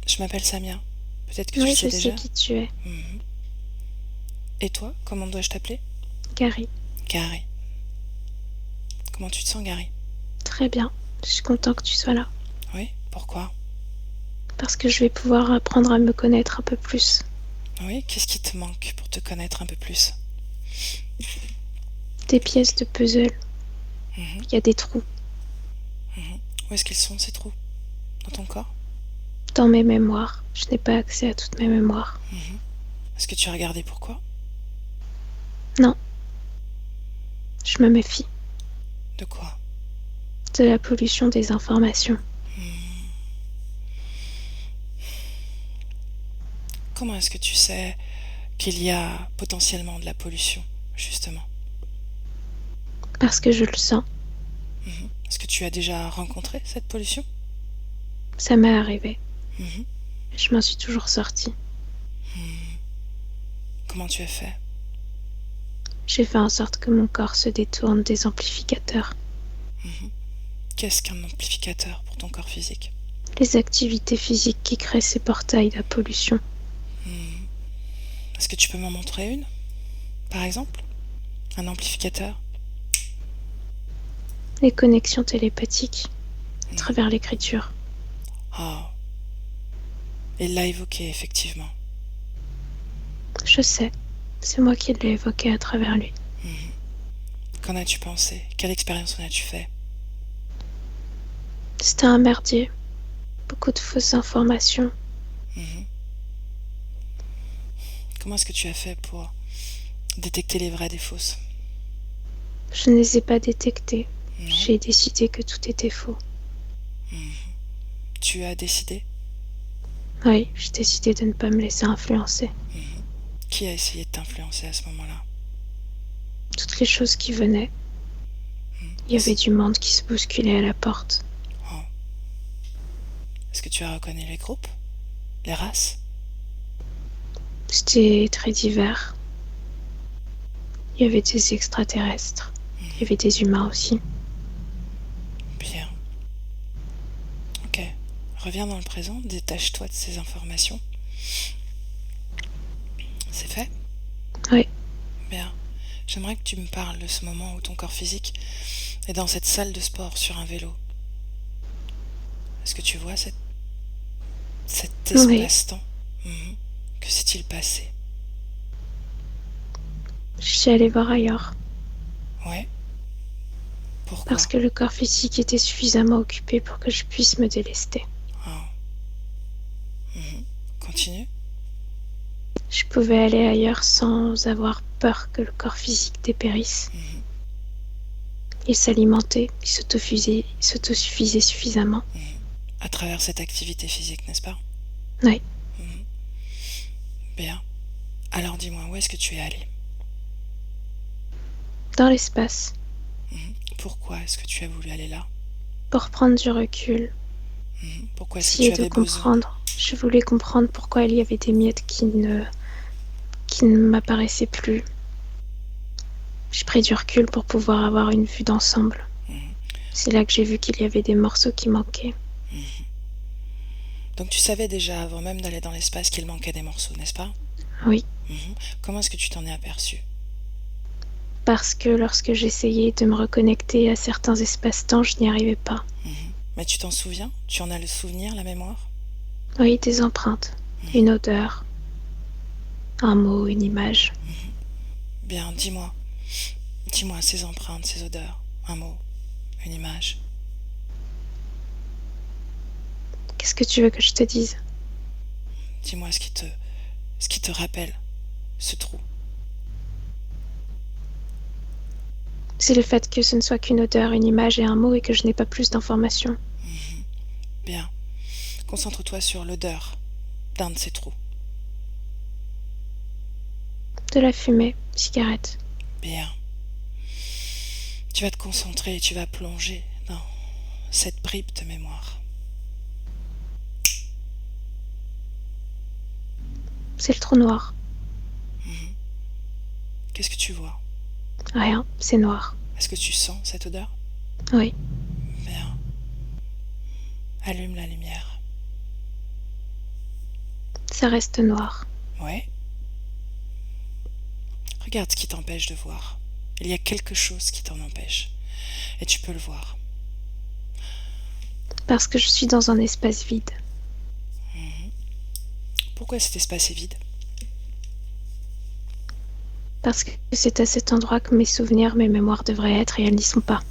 Speaker 1: Je m'appelle Samia. Peut-être que tu le
Speaker 2: Oui,
Speaker 1: sais
Speaker 2: je sais
Speaker 1: déjà.
Speaker 2: qui tu es,
Speaker 1: Mhm. Et toi, comment dois-je t'appeler?
Speaker 2: Gary.
Speaker 1: Gary. Comment tu te sens, Gary?
Speaker 2: Très bien. Je suis content que tu sois là
Speaker 1: Oui? Pourquoi?
Speaker 2: parce que je vais pouvoir apprendre à me connaître un peu plus.
Speaker 1: Oui? Qu'est-ce qui te manque pour te connaître un peu plus?
Speaker 2: Des pièces de puzzle,
Speaker 1: Mhm.
Speaker 2: il y a des trous
Speaker 1: Mhm. Où est-ce qu'ils sont, ces trous? Dans ton corps?
Speaker 2: dans mes mémoires. Je n'ai pas accès à toutes mes mémoires.
Speaker 1: Mhm. Est-ce que tu as regardé pourquoi?
Speaker 2: Non, je me méfie
Speaker 1: De quoi?
Speaker 2: de la pollution des informations.
Speaker 1: Hmm. Comment est-ce que tu sais qu'il y a potentiellement de la pollution, justement?
Speaker 2: Parce que je le sens.
Speaker 1: Mhm. Est-ce que tu as déjà rencontré cette pollution?
Speaker 2: Ça m'est arrivé.
Speaker 1: Mhm.
Speaker 2: Je m'en suis toujours sortie.
Speaker 1: Hmm. Comment tu as fait?
Speaker 2: J'ai fait en sorte que mon corps se détourne des amplificateurs.
Speaker 1: Mhm. Qu'est-ce qu'un amplificateur pour ton corps physique?
Speaker 2: Les activités physiques qui créent ces portails de pollution.
Speaker 1: Hmm. Est-ce que tu peux m'en montrer une, par exemple? Un amplificateur?
Speaker 2: Les connexions télépathiques à
Speaker 1: Hmm.
Speaker 2: travers l'écriture.
Speaker 1: Ah, il l'a évoqué, effectivement.
Speaker 2: Je sais, c'est moi qui l'ai évoqué à travers lui.
Speaker 1: Mhm. Qu'en as-tu pensé? Quelle expérience en as-tu fait?
Speaker 2: C'était un merdier. Beaucoup de fausses informations.
Speaker 1: Mhm. Comment est-ce que tu as fait pour détecter les vraies des fausses?
Speaker 2: Je ne les ai pas détectées.
Speaker 1: Non?
Speaker 2: J'ai décidé que tout était faux.
Speaker 1: Mhm. Tu as décidé?
Speaker 2: Oui, j'ai décidé de ne pas me laisser influencer.
Speaker 1: Mhm. Qui a essayé de t'influencer à ce moment-là?
Speaker 2: Toutes les choses qui venaient.
Speaker 1: Mhm.
Speaker 2: Il y avait du monde qui se bousculait à la porte.
Speaker 1: Oh. Est-ce que tu as reconnu les groupes? Les races?
Speaker 2: C'était très divers. Il y avait des extraterrestres. Il y avait des humains aussi.
Speaker 1: Bien. Ok. Reviens dans le présent, détache-toi de ces informations. C'est fait?
Speaker 2: Oui.
Speaker 1: Bien. J'aimerais que tu me parles de ce moment où ton corps physique est dans cette salle de sport sur un vélo. Est-ce que tu vois cet
Speaker 2: Oui.
Speaker 1: espace-temps? Que s'est-il passé?
Speaker 2: Je suis allée voir ailleurs.
Speaker 1: Ouais. Pourquoi?
Speaker 2: Parce que le corps physique était suffisamment occupé pour que je puisse me délester.
Speaker 1: Oh. Continue.
Speaker 2: Je pouvais aller ailleurs sans avoir peur que le corps physique dépérisse. Il s'alimentait, il s'autosuffisait suffisamment.
Speaker 1: À travers cette activité physique, n'est-ce pas?
Speaker 2: Oui.
Speaker 1: Bien. Alors dis-moi, où est-ce que tu es allé?
Speaker 2: Dans l'espace.
Speaker 1: Pourquoi est-ce que tu as voulu aller là?
Speaker 2: Pour prendre du recul.
Speaker 1: Pourquoi est-ce que tu
Speaker 2: Essayer de
Speaker 1: avais besoin?
Speaker 2: comprendre. Je voulais comprendre pourquoi il y avait des miettes qui ne m'apparaissaient plus. J'ai pris du recul pour pouvoir avoir une vue d'ensemble. C'est là que j'ai vu qu'il y avait des morceaux qui manquaient.
Speaker 1: Donc tu savais déjà avant même d'aller dans l'espace qu'il manquait des morceaux, n'est-ce pas?
Speaker 2: Oui.
Speaker 1: Comment est-ce que tu t'en es aperçu?
Speaker 2: Parce que lorsque j'essayais de me reconnecter à certains espaces-temps, je n'y arrivais pas.
Speaker 1: Mais tu t'en souviens? Tu en as le souvenir, la mémoire?
Speaker 2: Oui, des empreintes, une odeur, un mot, une image.
Speaker 1: Bien, dis-moi. Dis-moi ces empreintes, ces odeurs, un mot, une image.
Speaker 2: Qu'est-ce que tu veux que je te dise?
Speaker 1: Dis-moi ce qui te rappelle ce trou.
Speaker 2: C'est le fait que ce ne soit qu'une odeur, une image et un mot et que je n'ai pas plus d'informations.
Speaker 1: Bien. Concentre-toi sur l'odeur d'un de ces trous.
Speaker 2: De la fumée, cigarette.
Speaker 1: Bien. Tu vas te concentrer et tu vas plonger dans cette bribe de mémoire.
Speaker 2: C'est le trou noir.
Speaker 1: Qu'est-ce que tu vois?
Speaker 2: Rien, c'est noir.
Speaker 1: Est-ce que tu sens cette odeur?
Speaker 2: Oui.
Speaker 1: Bien. Allume la lumière.
Speaker 2: Ça reste noir.
Speaker 1: Ouais. Regarde ce qui t'empêche de voir. Il y a quelque chose qui t'en empêche. Et tu peux le voir.
Speaker 2: Parce que je suis dans un espace vide.
Speaker 1: Pourquoi cet espace est vide?
Speaker 2: Parce que c'est à cet endroit que mes souvenirs, mes mémoires devraient être et elles n'y sont pas.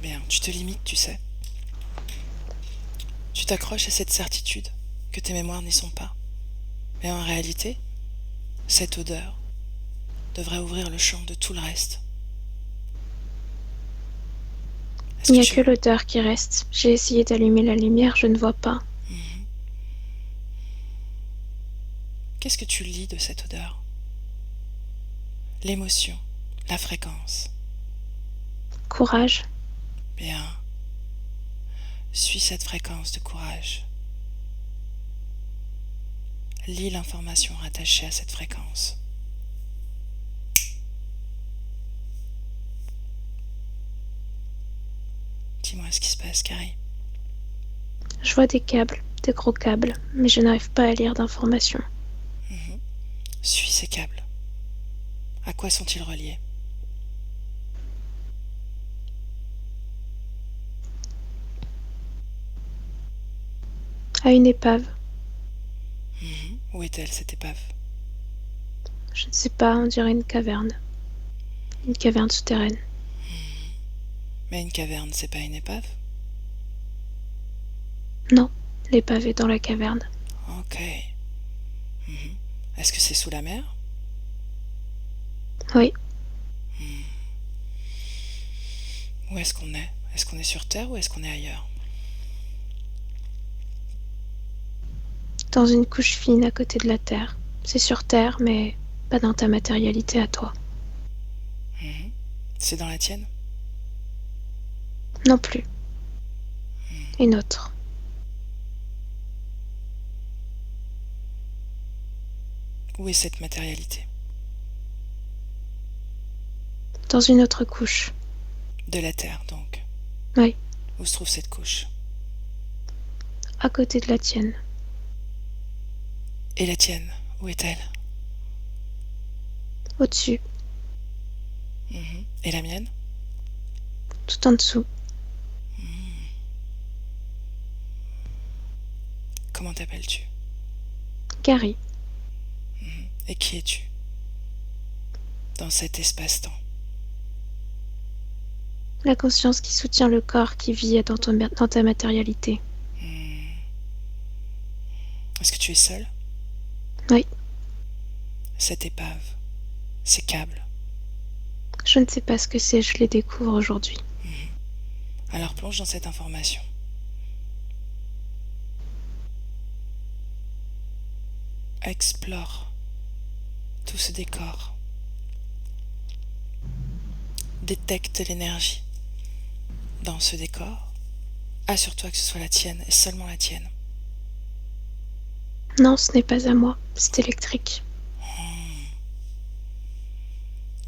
Speaker 1: Bien, tu te limites, tu sais. Tu t'accroches à cette certitude que tes mémoires n'y sont pas. Mais en réalité, cette odeur devrait ouvrir le champ de tout le reste.
Speaker 2: Il n'y a que l'odeur qui reste. J'ai essayé d'allumer la lumière, je ne vois pas.
Speaker 1: Qu'est-ce que tu lis de cette odeur? L'émotion, la fréquence.
Speaker 2: Courage.
Speaker 1: Bien. Suis cette fréquence de courage. Lis l'information rattachée à cette fréquence. Dis-moi ce qui se passe, Carrie.
Speaker 2: Je vois des câbles, des gros câbles, mais je n'arrive pas à lire d'informations.
Speaker 1: Suis ces câbles. À quoi sont-ils reliés?
Speaker 2: À une épave.
Speaker 1: Où est-elle, cette épave?
Speaker 2: Je ne sais pas, on dirait une caverne. Une caverne souterraine.
Speaker 1: Mais une caverne, c'est pas une épave?
Speaker 2: Non, l'épave est dans la caverne.
Speaker 1: Ok. Est-ce que c'est sous la mer?
Speaker 2: Oui.
Speaker 1: Où est-ce qu'on est? Est-ce qu'on est sur Terre ou est-ce qu'on est ailleurs?
Speaker 2: Dans une couche fine à côté de la Terre. C'est sur Terre, mais pas dans ta matérialité à toi.
Speaker 1: C'est dans la tienne?
Speaker 2: Non plus. Une autre.
Speaker 1: Où est cette matérialité?
Speaker 2: Dans une autre couche.
Speaker 1: De la Terre, donc.
Speaker 2: Oui,
Speaker 1: Où se trouve cette couche?
Speaker 2: à côté de la tienne.
Speaker 1: Et la tienne, où est-elle?
Speaker 2: Au-dessus,
Speaker 1: Et la mienne?
Speaker 2: tout en dessous.
Speaker 1: Comment t'appelles-tu?
Speaker 2: Gary,
Speaker 1: Et qui es-tu dans cet espace-temps?
Speaker 2: la conscience qui soutient le corps qui vit dans ta matérialité.
Speaker 1: Est-ce que tu es seul?
Speaker 2: Oui,
Speaker 1: Cette épave, ces câbles.
Speaker 2: je ne sais pas ce que c'est, je les découvre aujourd'hui.
Speaker 1: Alors plonge dans cette information. Explore tout ce décor. Détecte l'énergie dans ce décor. Assure-toi que ce soit la tienne et seulement la tienne.
Speaker 2: Non, ce n'est pas à moi, c'est électrique.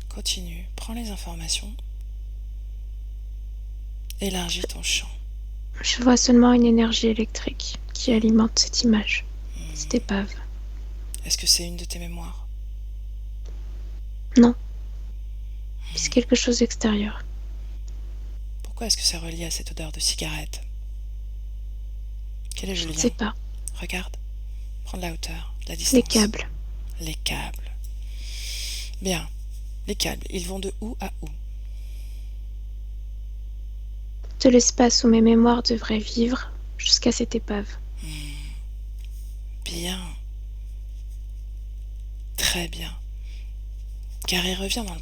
Speaker 1: Continue, prends les informations. Élargis ton champ.
Speaker 2: Je vois seulement une énergie électrique qui alimente cette image, cette épave.
Speaker 1: Est-ce que c'est une de tes mémoires?
Speaker 2: Non, c'est quelque chose d'extérieur.
Speaker 1: Pourquoi est-ce que c'est relié à cette odeur de cigarette? Quel est
Speaker 2: Je
Speaker 1: le
Speaker 2: ne
Speaker 1: lien?
Speaker 2: sais pas.
Speaker 1: Regarde, prends de la hauteur, de la distance.
Speaker 2: Les câbles.
Speaker 1: Les câbles. Bien, les câbles, ils vont de où à où?
Speaker 2: De l'espace où mes mémoires devraient vivre jusqu'à cette épave.
Speaker 1: Bien. Très bien. Car il revient dans le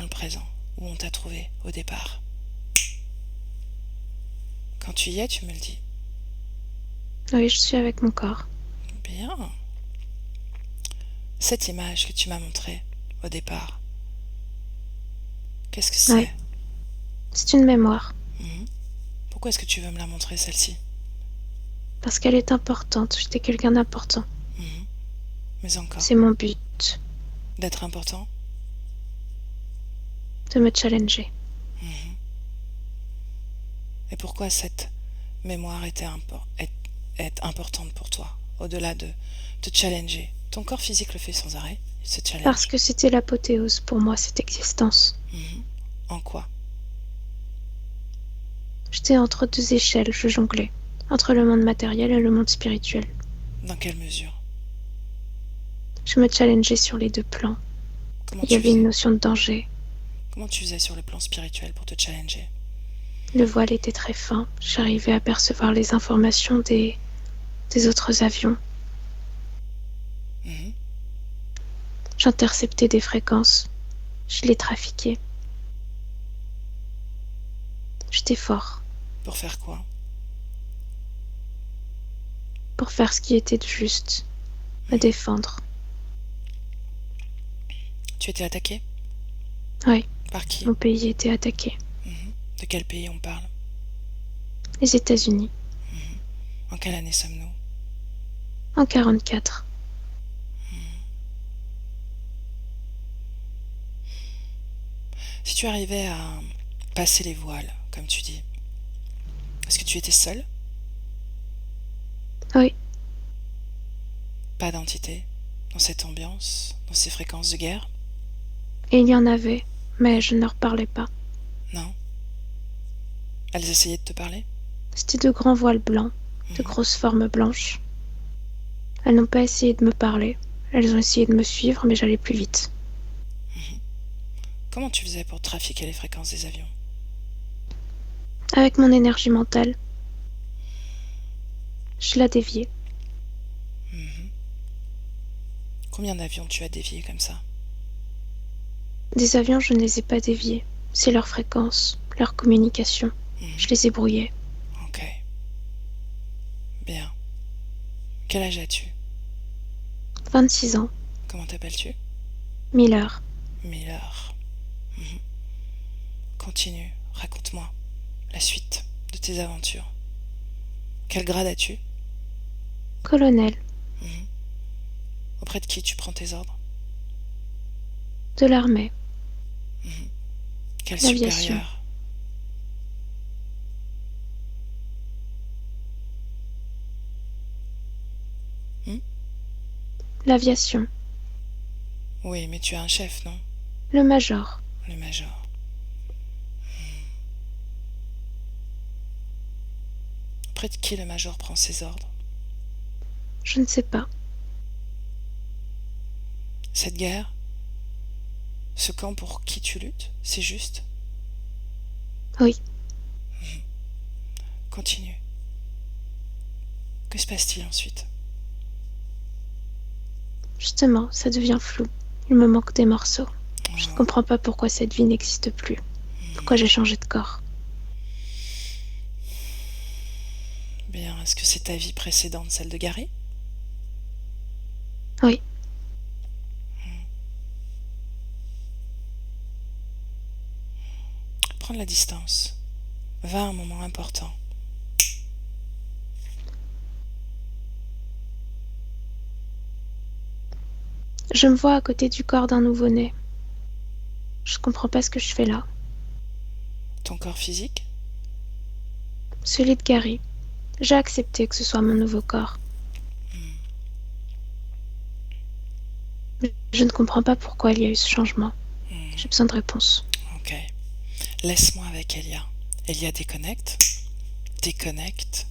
Speaker 1: présent, où on t'a trouvé au départ. Quand tu y es, tu me le dis.
Speaker 2: Oui, je suis avec mon corps.
Speaker 1: Bien. Cette image que tu m'as montrée au départ, qu'est-ce que c'est?
Speaker 2: Ouais. C'est une mémoire,
Speaker 1: Pourquoi est-ce que tu veux me la montrer, celle-ci?
Speaker 2: parce qu'elle est importante. J'étais quelqu'un d'important.
Speaker 1: Mais encore,
Speaker 2: C'est mon but,
Speaker 1: d'être important?
Speaker 2: de me challenger.
Speaker 1: Et pourquoi cette mémoire est importante pour toi, au-delà de te challenger? Ton corps physique le fait sans arrêt, il se challenge.
Speaker 2: Parce que c'était l'apothéose pour moi, cette existence.
Speaker 1: En quoi?
Speaker 2: J'étais entre deux échelles, je jonglais. Entre le monde matériel et le monde spirituel.
Speaker 1: Dans quelle mesure?
Speaker 2: Je me challengeais sur les deux plans.
Speaker 1: Comment
Speaker 2: Il y
Speaker 1: tu
Speaker 2: avait une
Speaker 1: faisais?
Speaker 2: notion de danger.
Speaker 1: Comment tu faisais sur le plan spirituel pour te challenger?
Speaker 2: Le voile était très fin. J'arrivais à percevoir les informations des autres avions. J'interceptais des fréquences. Je les trafiquais. J'étais fort
Speaker 1: Pour faire quoi?
Speaker 2: pour faire ce qui était juste, me défendre.
Speaker 1: Tu étais attaqué?
Speaker 2: Oui,
Speaker 1: Par qui?
Speaker 2: mon pays était attaqué.
Speaker 1: De quel pays on parle?
Speaker 2: Les États-Unis,
Speaker 1: En quelle année sommes-nous?
Speaker 2: en 44.
Speaker 1: Si tu arrivais à passer les voiles, comme tu dis, est-ce que tu étais seul?
Speaker 2: Oui,
Speaker 1: Pas d'entité dans cette ambiance, dans ces fréquences de guerre?
Speaker 2: et il y en avait, mais je ne leur parlais pas.
Speaker 1: Non? Elles essayaient de te parler?
Speaker 2: C'était de grands voiles blancs, de grosses formes blanches. Elles n'ont pas essayé de me parler. Elles ont essayé de me suivre, mais j'allais plus vite.
Speaker 1: Comment tu faisais pour trafiquer les fréquences des avions?
Speaker 2: Avec mon énergie mentale, je la déviais.
Speaker 1: Combien d'avions tu as dévié comme ça?
Speaker 2: Des avions, je ne les ai pas déviés. C'est leur fréquence, leur communication. Je les ai brouillés.
Speaker 1: Ok. Bien. Quel âge as-tu?
Speaker 2: 26 ans,
Speaker 1: Comment t'appelles-tu?
Speaker 2: Miller.
Speaker 1: Miller. Mhm. Continue, raconte-moi la suite de tes aventures. Quel grade as-tu?
Speaker 2: Colonel,
Speaker 1: Mhm. Auprès de qui tu prends tes ordres?
Speaker 2: de l'armée,
Speaker 1: Mhm. Quel
Speaker 2: l'aviation,
Speaker 1: supérieur? Hmm.
Speaker 2: l'aviation,
Speaker 1: Oui, mais tu as un chef, non?
Speaker 2: le major.
Speaker 1: Le major. Auprès de qui le major prend ses ordres?
Speaker 2: Je ne sais pas.
Speaker 1: Cette guerre, ce camp pour qui tu luttes, c'est juste?
Speaker 2: Oui,
Speaker 1: Continue. Que se passe-t-il ensuite?
Speaker 2: justement, ça devient flou. Il me manque des morceaux. Je ne
Speaker 1: Oh,
Speaker 2: comprends pas pourquoi cette vie n'existe plus. Pourquoi j'ai changé de corps.
Speaker 1: bien, est-ce que c'est ta vie précédente, celle de Gary?
Speaker 2: Oui,
Speaker 1: Prends de la distance. Va à un moment important.
Speaker 2: je me vois à côté du corps d'un nouveau-né. Je ne comprends pas ce que je fais là.
Speaker 1: Ton corps physique?
Speaker 2: Celui de Gary. J'ai accepté que ce soit mon nouveau corps. Je ne comprends pas pourquoi il y a eu ce changement. J'ai besoin de réponses.
Speaker 1: Ok. Laisse-moi avec Elia. Elia déconnecte. Déconnecte.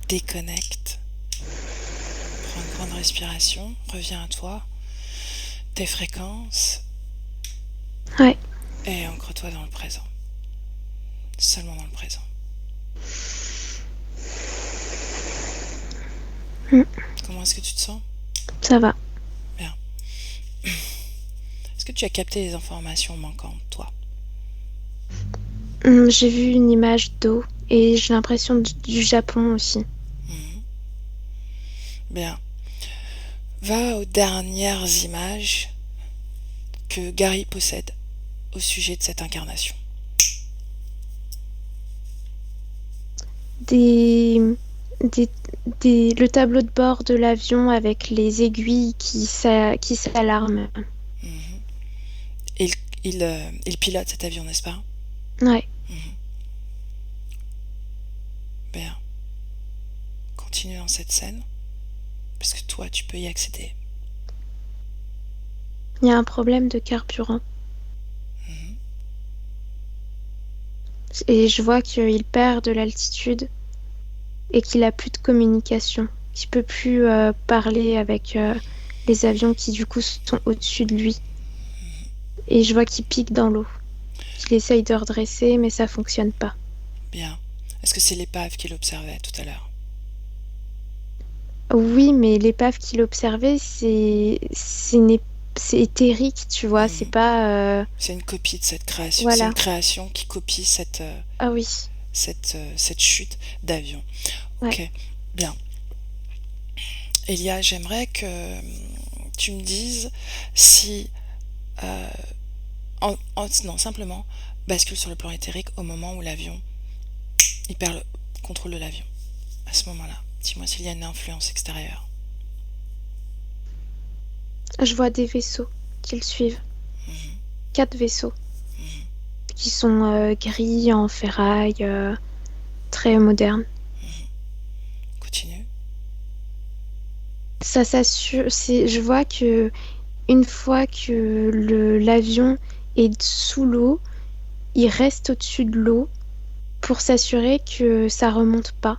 Speaker 1: Déconnecte. Prends une grande respiration. Reviens à toi. Tes fréquences.
Speaker 2: Ouais,
Speaker 1: Et ancre-toi dans le présent. Seulement dans le présent.
Speaker 2: mm,
Speaker 1: Comment est-ce que tu te sens?
Speaker 2: ça va.
Speaker 1: Bien. Est-ce que tu as capté les informations manquantes, toi?
Speaker 2: J'ai vu une image d'eau et j'ai l'impression du Japon aussi.
Speaker 1: Mhm. Bien. Va aux dernières images que Gary possède au sujet de cette incarnation.
Speaker 2: Des, des, le tableau de bord de l'avion avec les aiguilles qui s'alarment.
Speaker 1: Mhm. Il, il pilote cet avion, n'est-ce pas?
Speaker 2: Ouais,
Speaker 1: Mhm. Bien. Continue dans cette scène, parce que toi, tu peux y accéder.
Speaker 2: il y a un problème de carburant.
Speaker 1: Mhm.
Speaker 2: Et je vois qu'il perd de l'altitude et qu'il a plus de communication, qu'il peut plus parler avec les avions qui du coup sont au-dessus de lui. Et je vois qu'il pique dans l'eau, qu'il essaye de redresser, mais ça fonctionne pas.
Speaker 1: Bien. Est-ce que c'est l'épave qui l'observait tout à l'heure?
Speaker 2: Oui, mais l'épave qu'il observait, c'est éthérique, tu vois, c'est
Speaker 1: Mhm.
Speaker 2: pas...
Speaker 1: C'est une copie de cette création. C'est une
Speaker 2: Voilà.
Speaker 1: création qui copie
Speaker 2: Ah oui,
Speaker 1: cette chute d'avion.
Speaker 2: ouais.
Speaker 1: Ok, bien. Elia, j'aimerais que tu me dises si... euh, non, simplement, bascule sur le plan éthérique au moment où l'avion, il perd le contrôle de l'avion. À ce moment-là, dis-moi s'il y a une influence extérieure.
Speaker 2: Je vois des vaisseaux qui le suivent.
Speaker 1: Mhm.
Speaker 2: 4 vaisseaux
Speaker 1: Mhm.
Speaker 2: qui sont gris en ferraille, très modernes.
Speaker 1: Continue.
Speaker 2: Ça s'assure, je vois que une fois que l'avion est sous l'eau, il reste au-dessus de l'eau pour s'assurer que ça remonte pas,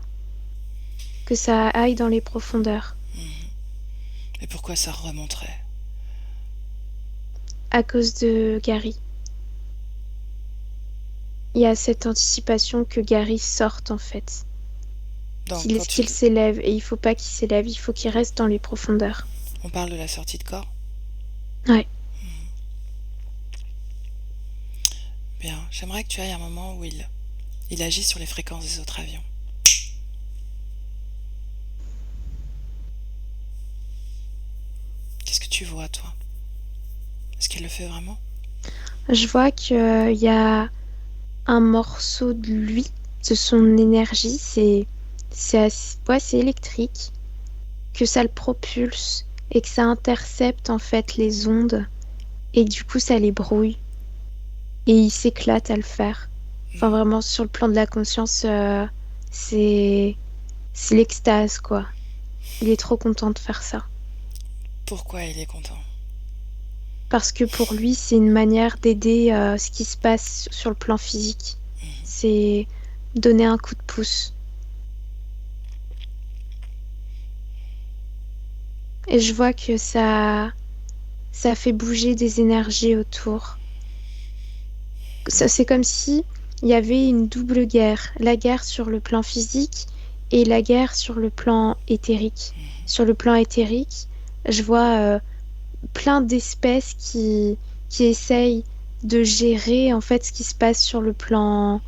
Speaker 2: que ça aille dans les profondeurs.
Speaker 1: Mhm. Et pourquoi ça remonterait?
Speaker 2: À cause de Gary. Il y a cette anticipation que Gary sorte en fait,
Speaker 1: Donc, quand tu...
Speaker 2: qu'il s'élève et il faut pas qu'il s'élève, il faut qu'il reste dans les profondeurs.
Speaker 1: On parle de la sortie de corps?
Speaker 2: Ouais.
Speaker 1: Bien, j'aimerais que tu ailles à un moment où il agit sur les fréquences des autres avions. Qu'est-ce que tu vois, toi? Est-ce qu'il le fait vraiment?
Speaker 2: Je vois qu'il y a un morceau de lui, de son énergie, ouais, c'est électrique, que ça le propulse et que ça intercepte en fait les ondes et du coup ça les brouille et il s'éclate à le faire. Enfin vraiment sur le plan de la conscience, c'est c'est l'extase quoi. Il est trop content de faire ça.
Speaker 1: Pourquoi il est content?
Speaker 2: Parce que pour lui, c'est une manière d'aider ce qui se passe sur le plan physique. C'est donner un coup de pouce. Et je vois que ça fait bouger des énergies autour. Ça, c'est comme si il y avait une double guerre. La guerre sur le plan physique et la guerre sur le plan éthérique. Sur le plan éthérique, je vois plein d'espèces qui essayent de gérer en fait ce qui se passe sur le plan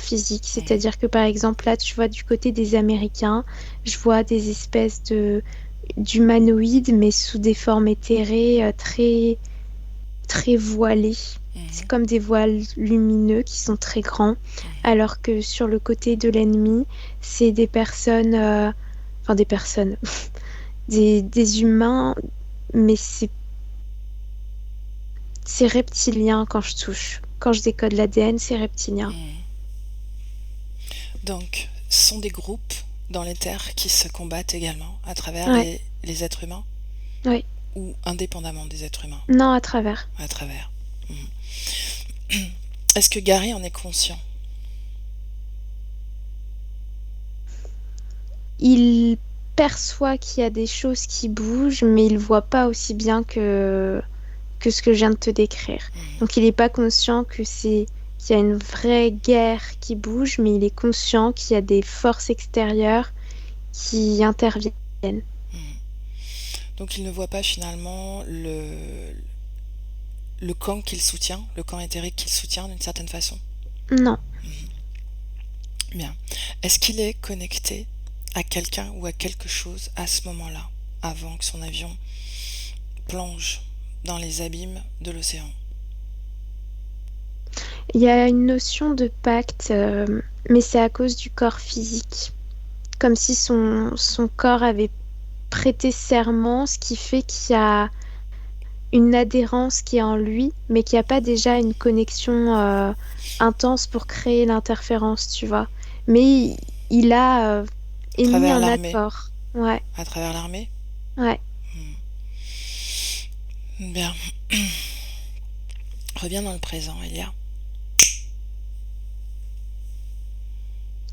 Speaker 2: physique. C'est-à-dire que par exemple là, tu vois du côté des Américains, je vois des espèces de d'humanoïdes mais sous des formes éthérées très très voilées. C'est comme des voiles lumineux qui sont très grands, alors que sur le côté de l'ennemi, c'est des personnes, enfin des personnes, des humains, mais c'est reptilien quand je touche. Quand je décode l'ADN, c'est reptilien.
Speaker 1: Donc, ce sont des groupes dans les terres qui se combattent également à travers
Speaker 2: Ouais,
Speaker 1: les êtres humains
Speaker 2: ouais.
Speaker 1: ou indépendamment des êtres humains,
Speaker 2: Non, à travers.
Speaker 1: à travers. Est-ce que Gary en est conscient?
Speaker 2: Il perçoit qu'il y a des choses qui bougent, mais il voit pas aussi bien que ce que je viens de te décrire. Donc il n'est pas conscient qu'il y a une vraie guerre qui bouge, mais il est conscient qu'il y a des forces extérieures qui interviennent.
Speaker 1: Donc il ne voit pas finalement le camp qu'il soutient, le camp éthérique qu'il soutient d'une certaine façon.
Speaker 2: Non.
Speaker 1: Bien. Est-ce qu'il est connecté à quelqu'un ou à quelque chose à ce moment-là, avant que son avion plonge dans les abîmes de l'océan?
Speaker 2: Il y a une notion de pacte, mais c'est à cause du corps physique. Comme si son corps avait prêté serment, ce qui fait qu'il y a une adhérence qui est en lui, mais qu'il n'y a pas déjà une connexion intense pour créer l'interférence, tu vois. Mais il a
Speaker 1: À
Speaker 2: émis
Speaker 1: travers
Speaker 2: un
Speaker 1: l'armée.
Speaker 2: accord. Ouais,
Speaker 1: À travers l'armée?
Speaker 2: ouais,
Speaker 1: Bien. Reviens dans le présent, Elia.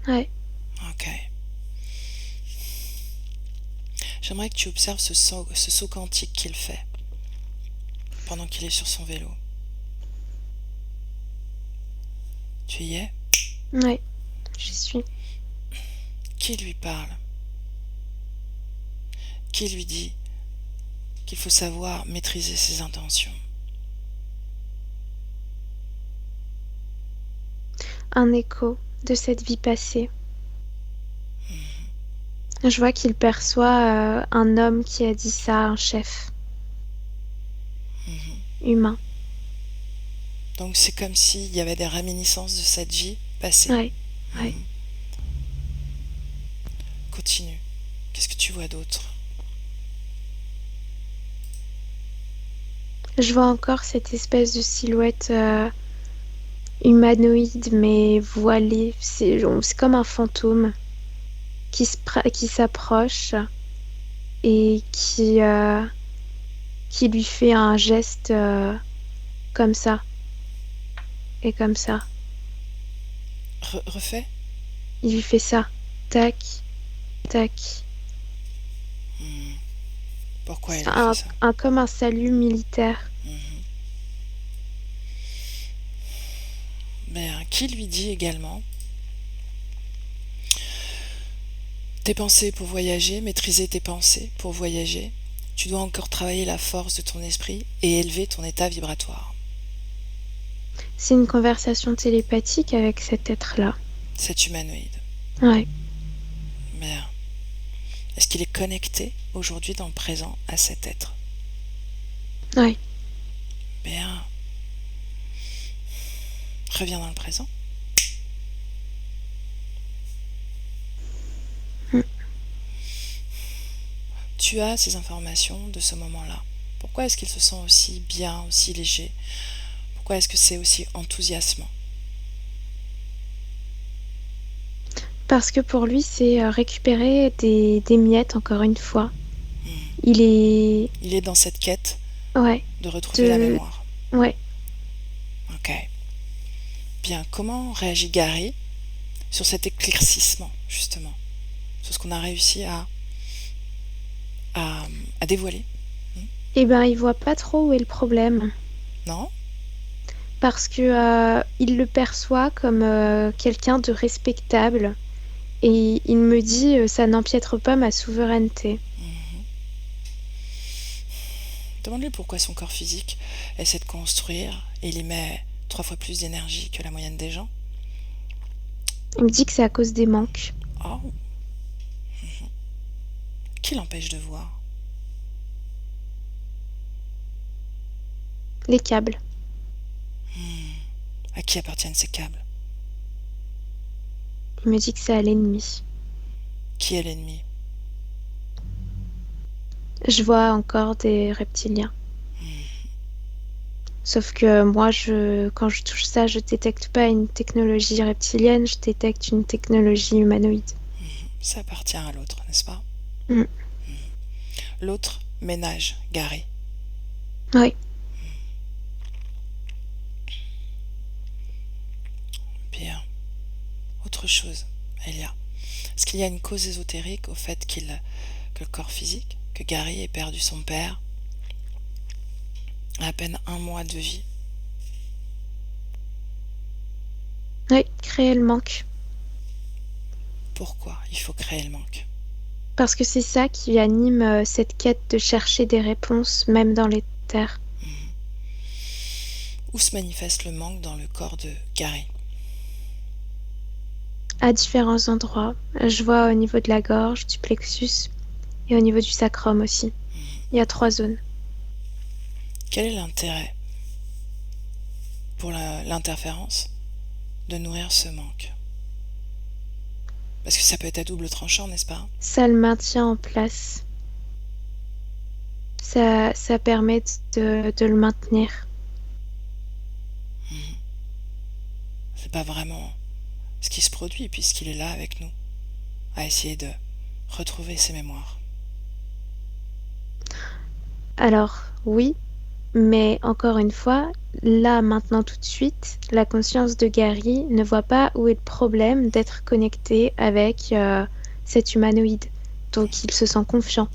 Speaker 2: ouais.
Speaker 1: Ok. J'aimerais que tu observes ce saut quantique qu'il fait pendant qu'il est sur son vélo. Tu y es?
Speaker 2: Ouais, j'y suis.
Speaker 1: Qui lui parle? Qui lui dit qu'il faut savoir maîtriser ses intentions?
Speaker 2: Un écho de cette vie passée. Je vois qu'il perçoit un homme qui a dit ça à un chef humain.
Speaker 1: Donc c'est comme s'il y avait des réminiscences de cette vie passée.
Speaker 2: Ouais, ouais.
Speaker 1: Continue. Qu'est-ce que tu vois d'autre?
Speaker 2: Je vois encore cette espèce de silhouette humanoïde mais voilée. C'est comme un fantôme qui s'approche et qui lui fait un geste comme ça et comme ça.
Speaker 1: Refais?
Speaker 2: Il lui fait ça. Tac, tac.
Speaker 1: Pourquoi il
Speaker 2: C'est
Speaker 1: lui fait ça?
Speaker 2: comme un salut militaire.
Speaker 1: Ben, qui lui dit également tes pensées pour voyager, maîtriser tes pensées pour voyager. Tu dois encore travailler la force de ton esprit et élever ton état vibratoire.
Speaker 2: C'est une conversation télépathique avec cet être-là.
Speaker 1: Cet humanoïde.
Speaker 2: Ouais.
Speaker 1: Mais est-ce qu'il est connecté aujourd'hui dans le présent à cet être?
Speaker 2: Ouais.
Speaker 1: Bien. Reviens dans le présent.
Speaker 2: Mm.
Speaker 1: Tu as ces informations de ce moment-là. Pourquoi est-ce qu'il se sent aussi bien, aussi léger? Pourquoi est-ce que c'est aussi enthousiasmant?
Speaker 2: Parce que pour lui, c'est récupérer des miettes, encore une fois.
Speaker 1: Hmm.
Speaker 2: Il est...
Speaker 1: Il est dans cette quête
Speaker 2: Ouais,
Speaker 1: de retrouver la
Speaker 2: de...
Speaker 1: mémoire.
Speaker 2: Ouais.
Speaker 1: Ok. Bien, comment réagit Gary sur cet éclaircissement, justement? Sur ce qu'on a réussi à dévoiler?
Speaker 2: Eh ben, il voit pas trop où est le problème.
Speaker 1: Non?
Speaker 2: Parce que il le perçoit comme quelqu'un de respectable. Et il me dit, ça n'empiètre pas ma souveraineté.
Speaker 1: Demande-lui pourquoi son corps physique essaie de construire et il y met 3 fois plus d'énergie que la moyenne des gens.
Speaker 2: Il me dit que c'est à cause des manques.
Speaker 1: Oh. Qui l'empêche de voir?
Speaker 2: Les câbles.
Speaker 1: À qui appartiennent ces câbles?
Speaker 2: Il me dit que c'est à l'ennemi.
Speaker 1: Qui est l'ennemi?
Speaker 2: Je vois encore des reptiliens. Sauf que moi, quand je touche ça, je détecte pas une technologie reptilienne, je détecte une technologie humanoïde.
Speaker 1: Ça appartient à l'autre, n'est-ce pas?
Speaker 2: Mm.
Speaker 1: L'autre ménage Gary.
Speaker 2: Oui.
Speaker 1: Bien. Autre chose, Elia. Est-ce qu'il y a une cause ésotérique au fait que le corps physique, que Gary ait perdu son père à peine 1 mois de vie?
Speaker 2: Oui, créer le manque.
Speaker 1: Pourquoi il faut créer le manque?
Speaker 2: Parce que c'est ça qui anime cette quête de chercher des réponses, même dans les terres.
Speaker 1: Où se manifeste le manque dans le corps de Gary?
Speaker 2: À différents endroits. Je vois au niveau de la gorge, du plexus et au niveau du sacrum aussi. Il y a 3 zones.
Speaker 1: Quel est l'intérêt pour l'interférence de nourrir ce manque? Parce que ça peut être à double tranchant, n'est-ce pas?
Speaker 2: Ça le maintient en place. Ça permet de le maintenir.
Speaker 1: C'est pas vraiment ce qui se produit puisqu'il est là avec nous, à essayer de retrouver ses mémoires.
Speaker 2: Alors, oui, mais encore une fois, là, maintenant, tout de suite, la conscience de Gary ne voit pas où est le problème d'être connecté avec cet humanoïde. Donc, il se sent confiant,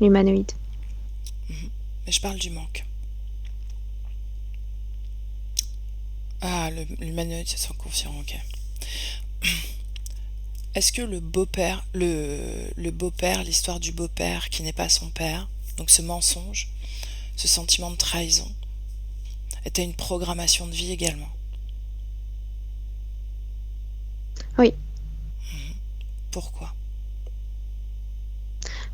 Speaker 2: l'humanoïde.
Speaker 1: Mais je parle du manque. Ah, l'humanoïde se sent confiant, ok. Est-ce que le beau-père, le beau-père, l'histoire du beau-père qui n'est pas son père, donc ce mensonge, ce sentiment de trahison, était une programmation de vie également?
Speaker 2: Oui,
Speaker 1: Pourquoi?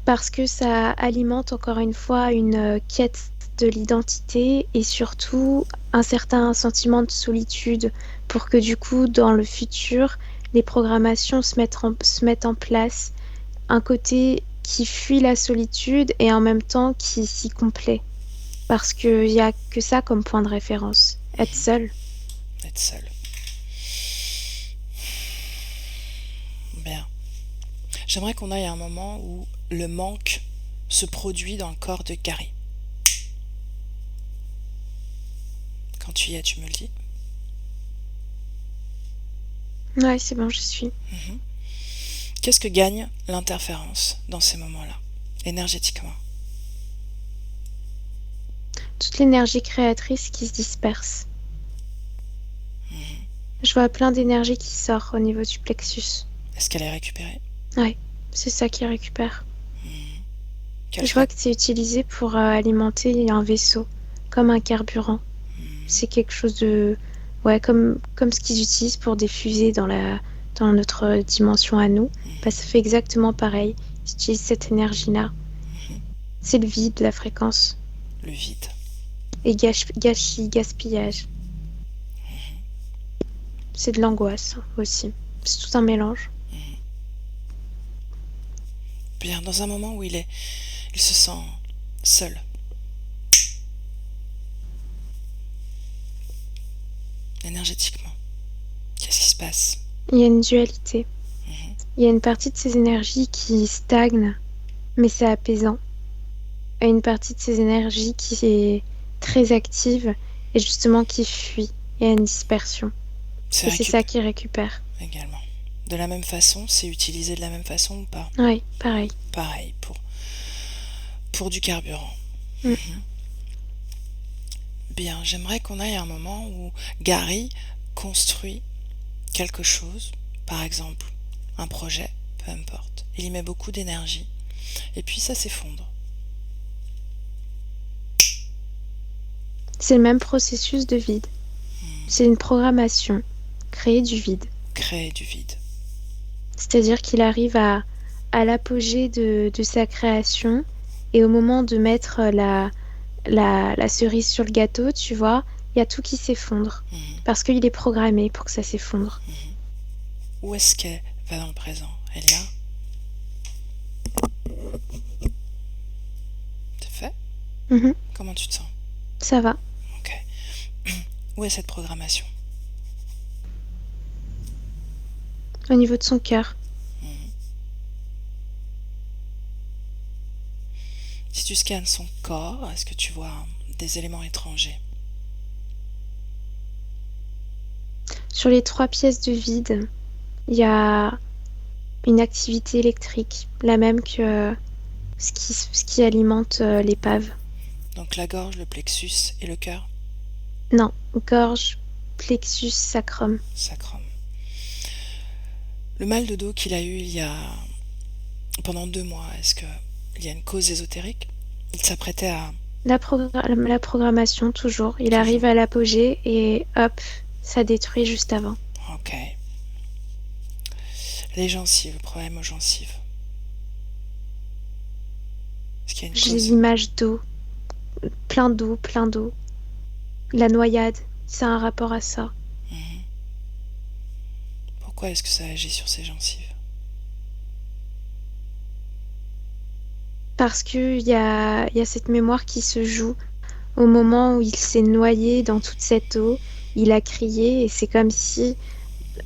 Speaker 2: parce que ça alimente encore une fois une quête de l'identité et surtout un certain sentiment de solitude pour que du coup, dans le futur, les programmations se mettent en place. Un côté qui fuit la solitude et en même temps qui s'y complaît. Parce qu'il n'y a que ça comme point de référence. Être seul.
Speaker 1: Être seul. Bien. J'aimerais qu'on aille à un moment où le manque se produit dans le corps de Gary. Quand tu y es, tu me le dis.
Speaker 2: Ouais, c'est bon, je suis.
Speaker 1: Qu'est-ce que gagne l'interférence dans ces moments-là, énergétiquement?
Speaker 2: Toute l'énergie créatrice qui se disperse. Je vois plein d'énergie qui sort au niveau du plexus.
Speaker 1: Est-ce qu'elle est récupérée?
Speaker 2: Ouais, c'est ça qui récupère.
Speaker 1: Quelle
Speaker 2: Je vois que c'est utilisé pour alimenter un vaisseau, comme un carburant. C'est quelque chose de... Ouais, comme ce qu'ils utilisent pour des fusées dans notre dimension à nous. Bah, ça fait exactement pareil. Ils utilisent cette énergie-là. C'est le vide, la fréquence.
Speaker 1: Le vide.
Speaker 2: Et gâchis, gaspillage. c'est de l'angoisse aussi. C'est tout un mélange.
Speaker 1: Bien, dans un moment où il se sent seul. Énergétiquement. Qu'est-ce qui se passe?
Speaker 2: Il y a une dualité.
Speaker 1: Mhm.
Speaker 2: Il y a une partie de ses énergies qui stagne, mais c'est apaisant. Et une partie de ses énergies qui est très active et justement qui fuit. Il y a une dispersion.
Speaker 1: C'est
Speaker 2: Et c'est ça qu'il récupère.
Speaker 1: également. De la même façon, c'est utilisé de la même façon ou pas?
Speaker 2: Oui, pareil.
Speaker 1: Pareil, pour du carburant.
Speaker 2: Mm.
Speaker 1: Bien, j'aimerais qu'on aille à un moment où Gary construit quelque chose, par exemple un projet, peu importe. Il y met beaucoup d'énergie. Et puis ça s'effondre.
Speaker 2: C'est le même processus de vide. C'est une programmation. Créer du vide.
Speaker 1: Créer du vide.
Speaker 2: C'est-à-dire qu'il arrive à l'apogée de sa création et au moment de mettre la cerise sur le gâteau, tu vois, il y a tout qui s'effondre. Parce qu'il est programmé pour que ça s'effondre.
Speaker 1: Où est-ce qu'elle va dans le présent? Elia? C'est fait?
Speaker 2: Mhm.
Speaker 1: Comment tu te sens?
Speaker 2: Ça va.
Speaker 1: Ok. Où est cette programmation?
Speaker 2: Au niveau de son cœur.
Speaker 1: Si tu scannes son corps, est-ce que tu vois des éléments étrangers?
Speaker 2: Sur les 3 pièces de vide, il y a une activité électrique, la même que ce qui alimente l'épave.
Speaker 1: Donc la gorge, le plexus et le cœur?
Speaker 2: Non, gorge, plexus, sacrum.
Speaker 1: Sacrum. Le mal de dos qu'il a eu il y a pendant 2 mois, est-ce qu'il y a une cause ésotérique? Il s'apprêtait à...
Speaker 2: La programmation, toujours. Il arrive à l'apogée et hop, ça détruit juste avant.
Speaker 1: Ok. Les gencives, le problème aux gencives. Est-ce qu'il y a une
Speaker 2: J'ai
Speaker 1: cause?
Speaker 2: des images d'eau, plein d'eau, plein d'eau. La noyade, ça a un rapport à ça.
Speaker 1: Pourquoi est-ce que ça agit sur ses gencives?
Speaker 2: Parce qu'il y a cette mémoire qui se joue au moment où il s'est noyé dans toute cette eau. Il a crié et c'est comme si,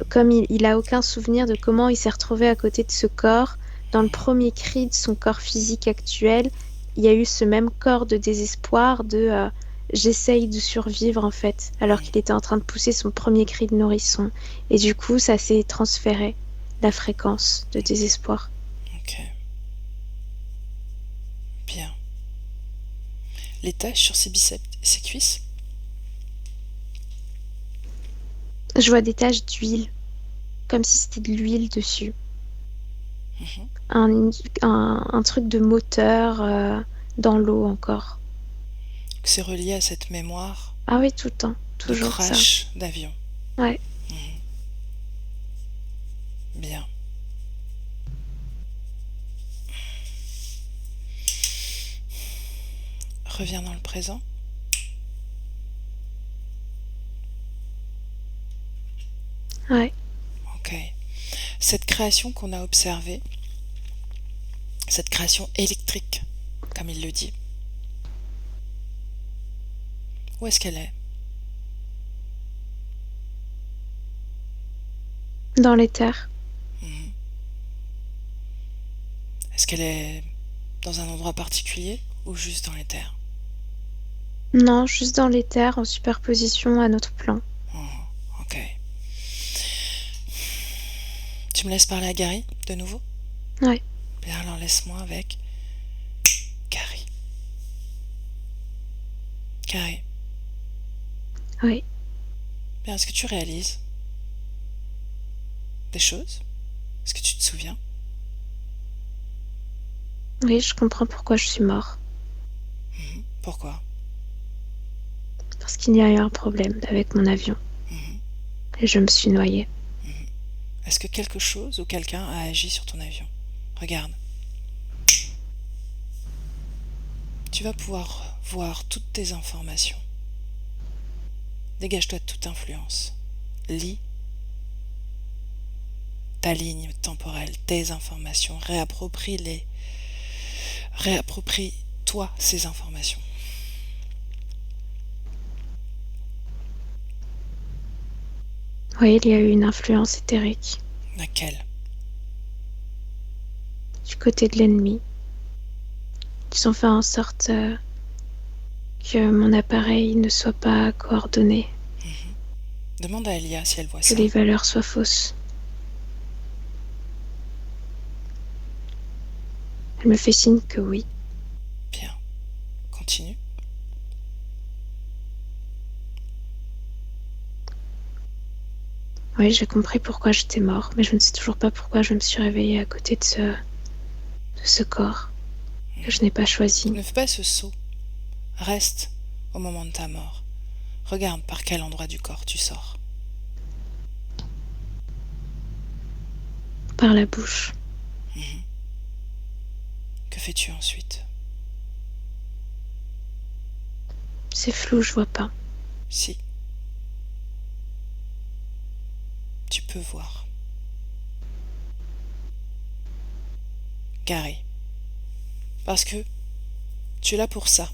Speaker 2: comme il a aucun souvenir de comment il s'est retrouvé à côté de ce corps, dans le premier cri de son corps physique actuel, il y a eu ce même corps de désespoir de j'essaye de survivre en fait, alors qu'il était en train de pousser son premier cri de nourrisson. Et du coup, ça s'est transféré, la fréquence de désespoir.
Speaker 1: Ok. Bien. Les taches sur ses biceps et ses cuisses?
Speaker 2: Je vois des taches d'huile, comme si c'était de l'huile dessus. Un truc de moteur dans l'eau encore.
Speaker 1: C'est relié à cette mémoire
Speaker 2: Ah oui, tout le temps,
Speaker 1: de
Speaker 2: toujours ça.
Speaker 1: crash d'avion.
Speaker 2: Ouais.
Speaker 1: Bien. Reviens dans le présent.
Speaker 2: Ouais.
Speaker 1: Ok. Cette création qu'on a observée, cette création électrique, comme il le dit, où est-ce qu'elle est?
Speaker 2: Dans les terres.
Speaker 1: Est-ce qu'elle est dans un endroit particulier ou juste dans les terres?
Speaker 2: Non, juste dans les terres en superposition à notre plan.
Speaker 1: Ok. Tu me laisses parler à Gary de nouveau?
Speaker 2: Ouais.
Speaker 1: Bien, alors laisse-moi avec Gary. Gary.
Speaker 2: Oui.
Speaker 1: Bien, est-ce que tu réalises des choses? Est-ce que tu te souviens?
Speaker 2: Oui, je comprends pourquoi je suis mort.
Speaker 1: Pourquoi?
Speaker 2: Parce qu'il y a eu un problème avec mon avion. Et je me suis noyée.
Speaker 1: Est-ce que quelque chose ou quelqu'un a agi sur ton avion? Regarde. Tu vas pouvoir voir toutes tes informations. Dégage-toi de toute influence. Lis ta ligne temporelle, tes informations, réapproprie-les. Réapproprie-toi ces informations.
Speaker 2: Oui, il y a eu une influence éthérique
Speaker 1: Laquelle?
Speaker 2: du côté de l'ennemi. Ils ont fait en sorte que mon appareil ne soit pas coordonné,
Speaker 1: Demande à Elia si elle voit
Speaker 2: que
Speaker 1: ça.
Speaker 2: les valeurs soient fausses. Elle me fait signe que oui.
Speaker 1: Bien, continue.
Speaker 2: Oui, j'ai compris pourquoi j'étais mort, mais je ne sais toujours pas pourquoi je me suis réveillée à côté de ce corps que je n'ai pas choisi.
Speaker 1: Ne fais pas ce saut. Reste au moment de ta mort. Regarde par quel endroit du corps tu sors.
Speaker 2: Par la bouche.
Speaker 1: Que fais-tu ensuite?
Speaker 2: C'est flou, je vois pas.
Speaker 1: Si, tu peux voir. Gary. Parce que tu es là pour ça.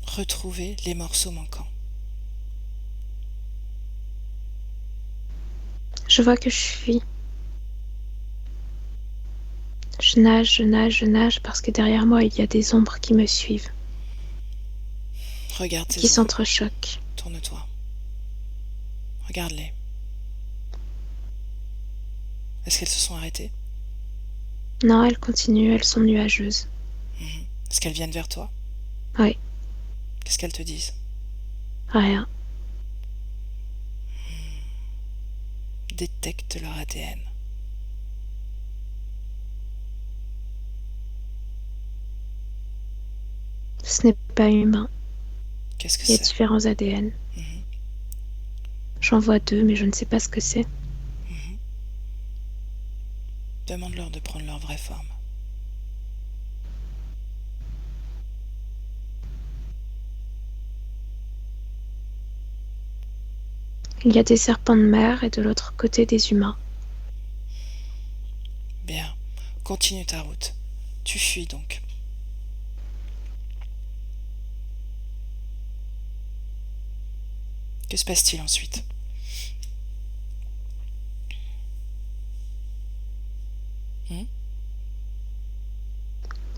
Speaker 1: Retrouver les morceaux manquants.
Speaker 2: Je vois que je fuis. Je nage, je nage, je nage parce que derrière moi, il y a des ombres qui me suivent,
Speaker 1: Regarde
Speaker 2: qui
Speaker 1: ces ombres.
Speaker 2: s'entrechoquent.
Speaker 1: Tourne-toi. Regarde-les. Est-ce qu'elles se sont arrêtées?
Speaker 2: Non, elles continuent, elles sont nuageuses.
Speaker 1: Est-ce qu'elles viennent vers toi?
Speaker 2: Oui,
Speaker 1: Qu'est-ce qu'elles te disent?
Speaker 2: rien.
Speaker 1: Détecte leur ADN.
Speaker 2: Ce n'est pas humain.
Speaker 1: Qu'est-ce que
Speaker 2: Il y a
Speaker 1: c'est?
Speaker 2: différents ADN. J'en vois 2, mais je ne sais pas ce que c'est.
Speaker 1: Demande-leur de prendre leur vraie forme.
Speaker 2: Il y a des serpents de mer et de l'autre côté des humains.
Speaker 1: Bien. Continue ta route. Tu fuis donc. Que se passe-t-il ensuite?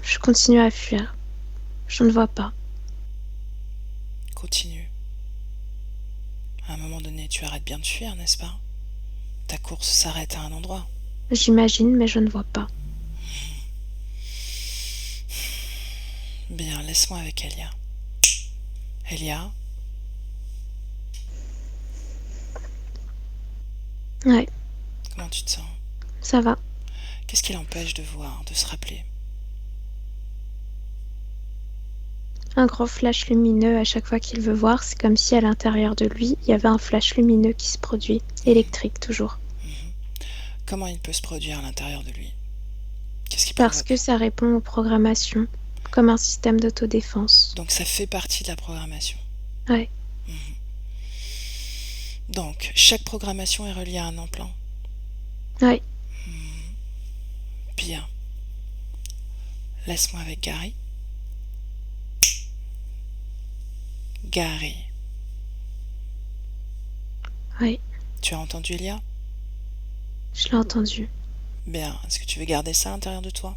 Speaker 2: Je continue à fuir. Je ne vois pas.
Speaker 1: Continue. À un moment donné, tu arrêtes bien de fuir, n'est-ce pas? Ta course s'arrête à un endroit.
Speaker 2: J'imagine, mais je ne vois pas.
Speaker 1: Bien, laisse-moi avec Elia. Elia,
Speaker 2: Ouais,
Speaker 1: comment tu te sens?
Speaker 2: ça va.
Speaker 1: Qu'est-ce qui l'empêche de voir, de se rappeler?
Speaker 2: Un grand flash lumineux à chaque fois qu'il veut voir, c'est comme si à l'intérieur de lui, il y avait un flash lumineux qui se produit, électrique toujours.
Speaker 1: Comment il peut se produire à l'intérieur de lui? Qu'est-ce qui
Speaker 2: Parce que
Speaker 1: provoque?
Speaker 2: ça répond aux programmations, comme un système d'autodéfense.
Speaker 1: Donc ça fait partie de la programmation.
Speaker 2: Ouais,
Speaker 1: Donc, chaque programmation est reliée à un implant.
Speaker 2: ouais,
Speaker 1: Bien. Laisse-moi avec Gary. Gary.
Speaker 2: ouais,
Speaker 1: Tu as entendu Elia?
Speaker 2: je l'ai entendu.
Speaker 1: Bien. Est-ce que tu veux garder ça à l'intérieur de toi?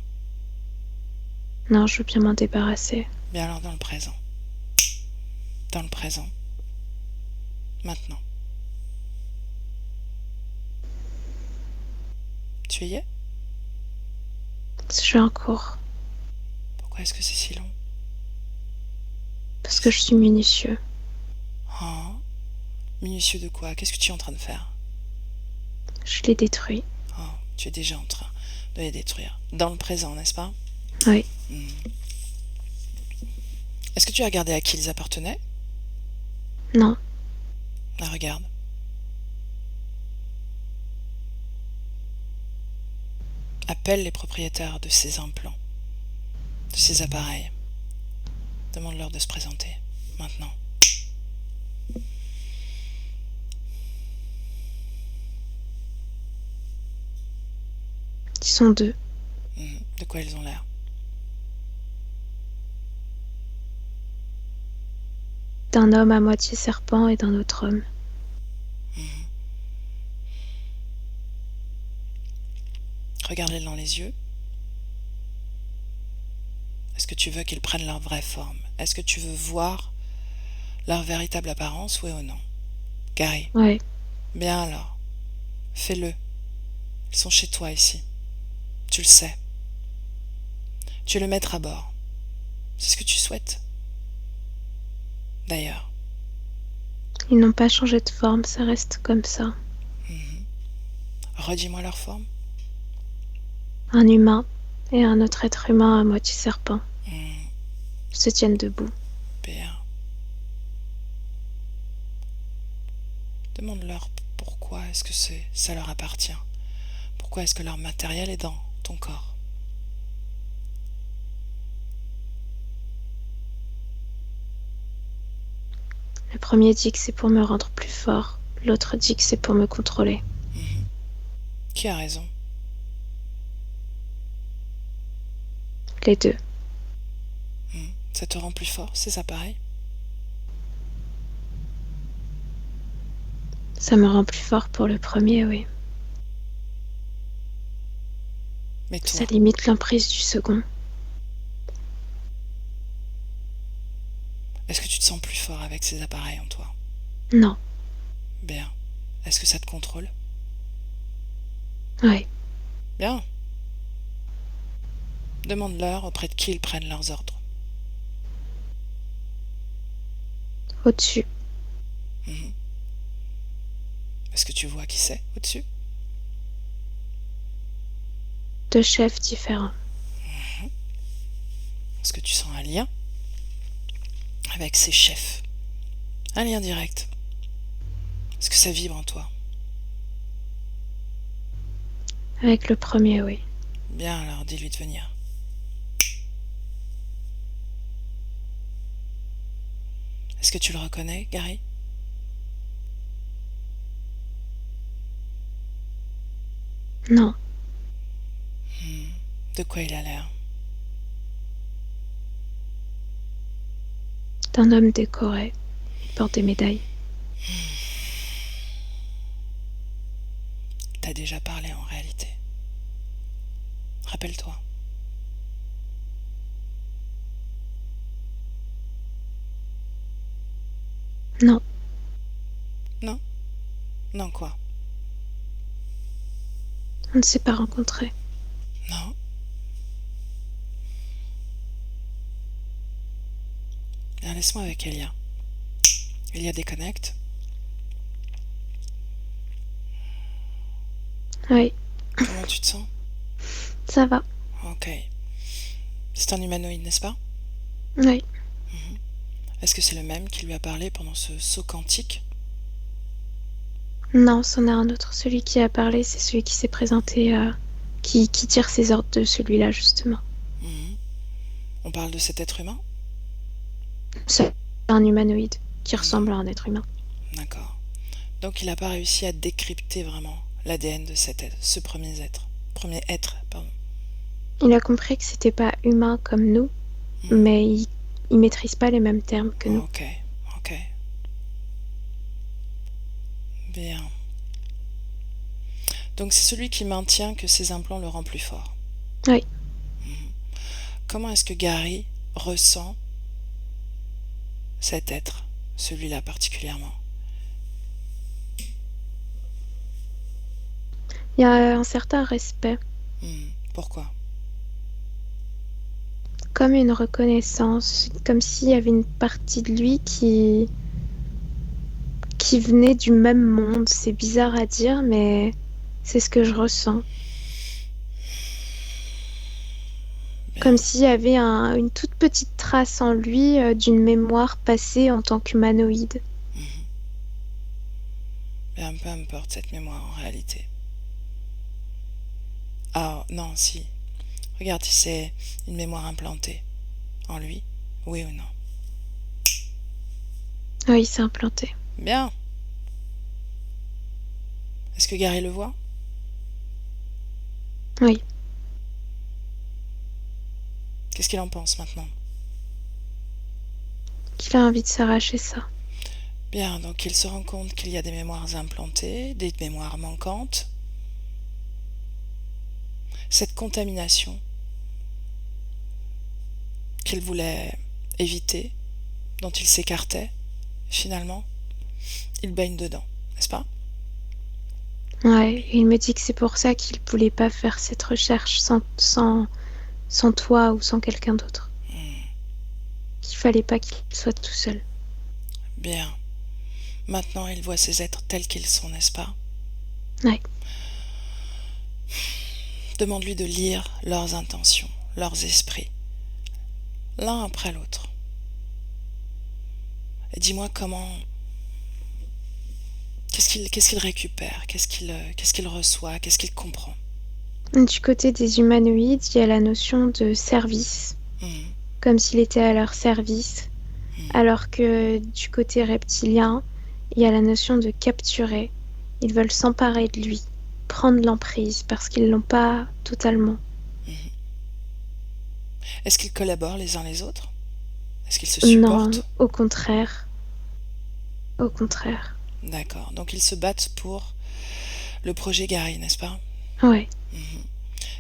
Speaker 2: Non, je veux bien m'en débarrasser.
Speaker 1: Bien alors dans le présent. Dans le présent. Maintenant. Tu y es?
Speaker 2: Je suis en cours,
Speaker 1: Pourquoi est-ce que c'est si long?
Speaker 2: parce que je suis minutieux.
Speaker 1: Oh, minutieux de quoi? Qu'est-ce que tu es en train de faire?
Speaker 2: Je l'ai détruit.
Speaker 1: Oh, tu es déjà en train de les détruire. Dans le présent, n'est-ce pas?
Speaker 2: Oui,
Speaker 1: Est-ce que tu as regardé à qui ils appartenaient?
Speaker 2: non,
Speaker 1: Là, regarde. Appelle les propriétaires de ces implants, de ces appareils. Demande-leur de se présenter, maintenant.
Speaker 2: Ils sont deux.
Speaker 1: De quoi ils ont l'air?
Speaker 2: D'un homme à moitié serpent et d'un autre homme.
Speaker 1: Regarde-les dans les yeux. Est-ce que tu veux qu'ils prennent leur vraie forme? Est-ce que tu veux voir leur véritable apparence, oui ou non? Gary,
Speaker 2: Ouais,
Speaker 1: bien alors, fais-le. Ils sont chez toi ici. Tu le sais. Tu veux le mettre à bord. C'est ce que tu souhaites. D'ailleurs,
Speaker 2: ils n'ont pas changé de forme, ça reste comme ça.
Speaker 1: redis-moi leur forme.
Speaker 2: Un humain et un autre être humain à moitié serpent
Speaker 1: Hmm,
Speaker 2: se tiennent debout.
Speaker 1: bien. Demande-leur pourquoi est-ce que ça leur appartient. Pourquoi est-ce que leur matériel est dans ton corps?
Speaker 2: Le premier dit que c'est pour me rendre plus fort, l'autre dit que c'est pour me contrôler.
Speaker 1: Qui a raison?
Speaker 2: Les deux.
Speaker 1: Ça te rend plus fort, ces appareils?
Speaker 2: Ça me rend plus fort pour le premier, oui.
Speaker 1: Mais
Speaker 2: Ça
Speaker 1: toi,
Speaker 2: limite l'emprise du second.
Speaker 1: est-ce que tu te sens plus fort avec ces appareils en toi?
Speaker 2: Non,
Speaker 1: Bien. Est-ce que ça te contrôle?
Speaker 2: ouais.
Speaker 1: Bien. Demande-leur auprès de qui ils prennent leurs ordres.
Speaker 2: Au-dessus.
Speaker 1: Est-ce que tu vois qui c'est au-dessus?
Speaker 2: Deux chefs différents.
Speaker 1: Est-ce que tu sens un lien avec ces chefs? Un lien direct. Est-ce que ça vibre en toi?
Speaker 2: Avec le premier, oui.
Speaker 1: Bien, alors dis-lui de venir. Est-ce que tu le reconnais, Gary?
Speaker 2: Non,
Speaker 1: De quoi il a l'air?
Speaker 2: d'un homme décoré. Il porte des médailles.
Speaker 1: T'as déjà parlé en réalité. Rappelle-toi.
Speaker 2: Non,
Speaker 1: Non? Non quoi?
Speaker 2: on ne s'est pas rencontrés.
Speaker 1: Non? Bien, laisse-moi avec Elia. Elia déconnecte.
Speaker 2: Oui,
Speaker 1: Comment tu te sens?
Speaker 2: ça va.
Speaker 1: Ok. C'est un humanoïde, n'est-ce pas?
Speaker 2: Oui.
Speaker 1: Est-ce que c'est le même qui lui a parlé pendant ce saut quantique?
Speaker 2: Non, c'en est un autre. Celui qui a parlé, c'est celui qui s'est présenté, qui tire ses ordres de celui-là, justement.
Speaker 1: On parle de cet être humain?
Speaker 2: C'est un humanoïde qui ressemble à un être humain.
Speaker 1: D'accord. Donc il n'a pas réussi à décrypter vraiment l'ADN de ce premier être, pardon.
Speaker 2: Il a compris que c'était pas humain comme nous, mais il maîtrise pas les mêmes termes que nous.
Speaker 1: Ok, ok. Bien. Donc c'est celui qui maintient que ses implants le rend plus fort.
Speaker 2: Oui.
Speaker 1: Comment est-ce que Gary ressent cet être, celui-là particulièrement?
Speaker 2: Il y a un certain respect,
Speaker 1: Pourquoi?
Speaker 2: comme une reconnaissance, comme s'il y avait une partie de lui qui venait du même monde. C'est bizarre à dire, mais c'est ce que je ressens.
Speaker 1: Bien.
Speaker 2: Comme s'il y avait une toute petite trace en lui d'une mémoire passée en tant qu'humanoïde.
Speaker 1: Bien, peu importe cette mémoire en réalité. Ah non, si. Regarde si c'est une mémoire implantée en lui, oui ou non.
Speaker 2: Oui, c'est implanté.
Speaker 1: Bien. Est-ce que Gary le voit?
Speaker 2: Oui,
Speaker 1: Qu'est-ce qu'il en pense maintenant?
Speaker 2: qu'il a envie de s'arracher ça.
Speaker 1: Bien, donc il se rend compte qu'il y a des mémoires implantées, des mémoires manquantes. Cette contamination qu'il voulait éviter, dont il s'écartait, finalement, il baigne dedans, n'est-ce pas?
Speaker 2: Ouais, il me dit que c'est pour ça qu'il voulait pas faire cette recherche sans toi ou sans quelqu'un d'autre. Qu'il fallait pas qu'il soit tout seul.
Speaker 1: Bien. Maintenant, il voit ces êtres tels qu'ils sont, n'est-ce pas?
Speaker 2: Ouais.
Speaker 1: Demande-lui de lire leurs intentions, leurs esprits, l'un après l'autre. Et dis-moi comment... Qu'est-ce qu'il récupère? Qu'est-ce qu'il reçoit? Qu'est-ce qu'il comprend?
Speaker 2: Du côté des humanoïdes, il y a la notion de service,
Speaker 1: Mhm,
Speaker 2: comme s'il était à leur service, alors que du côté reptilien, il y a la notion de capturer. Ils veulent s'emparer de lui, prendre l'emprise, parce qu'ils l'ont pas totalement.
Speaker 1: mhm. Est-ce qu'ils collaborent les uns les autres? Est-ce qu'ils se
Speaker 2: Non,
Speaker 1: supportent?
Speaker 2: au contraire. Au contraire.
Speaker 1: D'accord. Donc ils se battent pour le projet Gary, n'est-ce pas?
Speaker 2: Ouais.
Speaker 1: Mhm.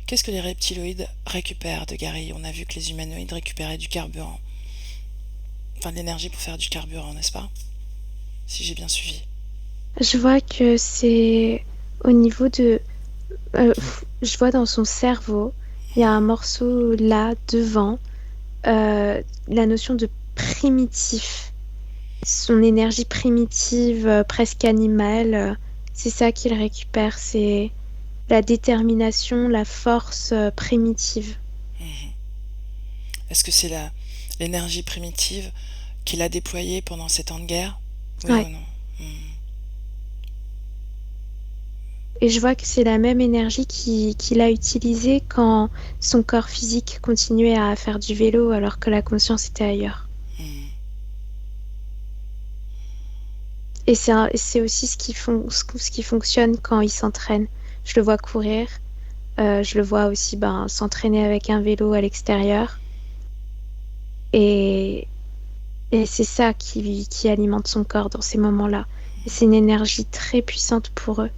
Speaker 1: Qu'est-ce que les reptiloïdes récupèrent de Gary? On a vu que les humanoïdes récupéraient du carburant. Enfin, de l'énergie pour faire du carburant, n'est-ce pas? Si j'ai bien suivi.
Speaker 2: Je vois que c'est au niveau de... je vois dans son cerveau, il y a un morceau là, devant, la notion de primitif. Son énergie primitive, presque animale, c'est ça qu'il récupère. C'est la détermination, la force primitive.
Speaker 1: Mhm. Est-ce que c'est l'énergie primitive qu'il a déployée pendant ces temps de guerre? Oui
Speaker 2: Ouais.
Speaker 1: ou non? Mhm.
Speaker 2: Et je vois que c'est la même énergie qu'il a utilisée quand son corps physique continuait à faire du vélo alors que la conscience était ailleurs.
Speaker 1: Mhm.
Speaker 2: Et c'est aussi ce qui fonctionne quand il s'entraîne. Je le vois courir, je le vois aussi s'entraîner avec un vélo à l'extérieur. Et, et c'est ça qui alimente son corps dans ces moments-là. Et c'est une énergie très puissante pour eux,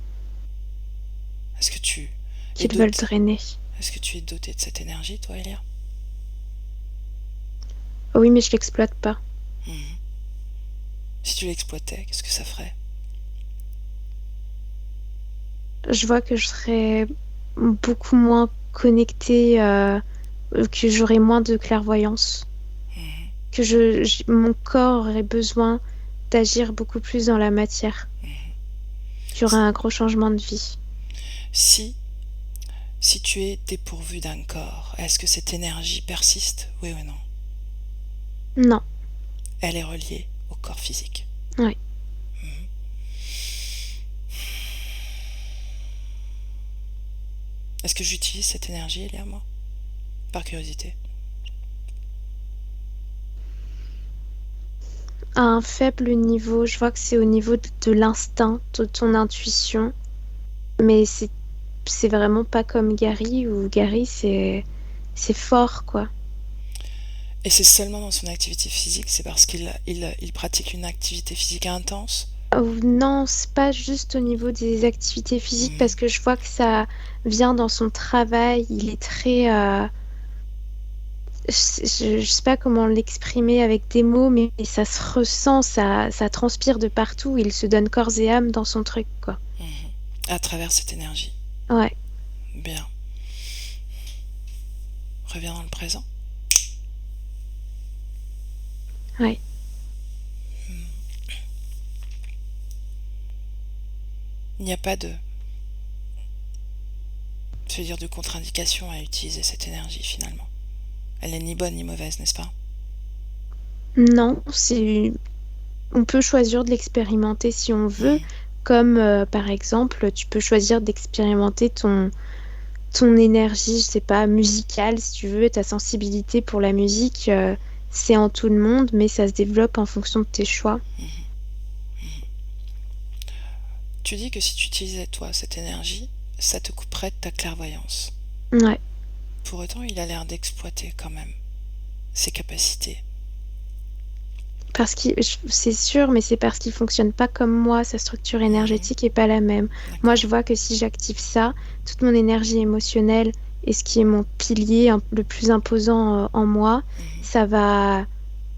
Speaker 1: Est-ce que tu es
Speaker 2: qu'ils veulent
Speaker 1: doté,
Speaker 2: drainer.
Speaker 1: est-ce que tu es doté de cette énergie, toi, Elia?
Speaker 2: Oh oui, mais je l'exploite pas.
Speaker 1: Mhm. Si tu l'exploitais, qu'est-ce que ça ferait?
Speaker 2: Je vois que je serais beaucoup moins connectée, que j'aurais moins de clairvoyance,
Speaker 1: Mhm.
Speaker 2: que mon corps aurait besoin d'agir beaucoup plus dans la matière, qu'il y aurait un gros changement de vie.
Speaker 1: Si, si tu es dépourvu d'un corps, est-ce que cette énergie persiste? Oui ou non?
Speaker 2: Non,
Speaker 1: Elle est reliée au corps physique.
Speaker 2: oui.
Speaker 1: Mhm. Est-ce que j'utilise cette énergie, Elia, moi? Par curiosité.
Speaker 2: À un faible niveau, je vois que c'est au niveau de l'instinct, de ton intuition, mais c'est vraiment pas comme Gary, où Gary, c'est fort, quoi.
Speaker 1: Et c'est seulement dans son activité physique, c'est parce qu'il pratique une activité physique intense?
Speaker 2: Non, c'est pas juste au niveau des activités physiques,
Speaker 1: Mhm.
Speaker 2: parce que je vois que ça vient dans son travail. Il est très... je sais pas comment l'exprimer avec des mots, mais ça se ressent, ça transpire de partout. Il se donne corps et âme dans son truc, quoi.
Speaker 1: Mhm. À travers cette énergie.
Speaker 2: Ouais,
Speaker 1: Bien. Reviens dans le présent.
Speaker 2: ouais.
Speaker 1: Il n'y a pas je veux dire, de contre-indication à utiliser cette énergie finalement. Elle n'est ni bonne ni mauvaise, n'est-ce pas?
Speaker 2: Non, on peut choisir de l'expérimenter si on veut,
Speaker 1: Mhm.
Speaker 2: comme par exemple, tu peux choisir d'expérimenter ton énergie, je sais pas, musicale, si tu veux, ta sensibilité pour la musique, c'est en tout le monde, mais ça se développe en fonction de tes choix.
Speaker 1: Tu dis que si tu utilisais toi cette énergie, ça te couperait de ta clairvoyance.
Speaker 2: Ouais.
Speaker 1: Pour autant, il a l'air d'exploiter quand même ses capacités.
Speaker 2: C'est sûr, mais c'est parce qu'il fonctionne pas comme moi. Sa structure
Speaker 1: Mhm,
Speaker 2: énergétique est pas la même. Moi,
Speaker 1: d'accord.
Speaker 2: je vois que si j'active ça, toute mon énergie émotionnelle et ce qui est mon pilier le plus imposant en moi,
Speaker 1: Mhm,
Speaker 2: ça va.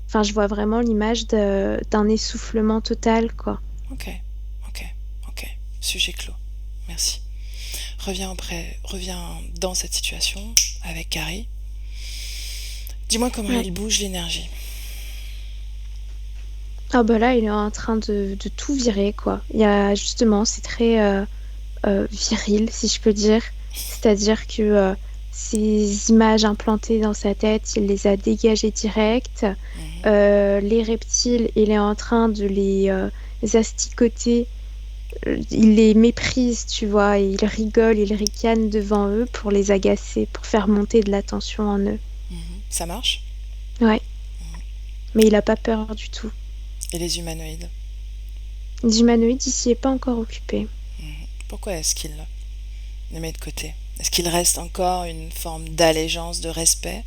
Speaker 2: Enfin, je vois vraiment l'image d'un essoufflement total, quoi.
Speaker 1: ok, ok, ok. Sujet clos. Merci. Reviens dans cette situation avec Gary. Dis-moi comment
Speaker 2: Ouais.
Speaker 1: il bouge l'énergie.
Speaker 2: Ah bah là, il est en train de tout virer, quoi. Il y a justement, c'est très viril, si je peux dire. C'est-à-dire que ces images implantées dans sa tête, il les a dégagées direct.
Speaker 1: Mhm,
Speaker 2: Les reptiles, il est en train de les asticoter. Il les méprise, tu vois, et il rigole, il ricane devant eux pour les agacer, pour faire monter de la tension en eux.
Speaker 1: mhm. Ça marche?
Speaker 2: Ouais, mais il a pas peur du tout.
Speaker 1: Et les humanoïdes?
Speaker 2: Les humanoïdes, il s'y est pas encore occupé.
Speaker 1: Mhm. Pourquoi est-ce qu'il les met de côté? Est-ce qu'il reste encore une forme d'allégeance, de respect?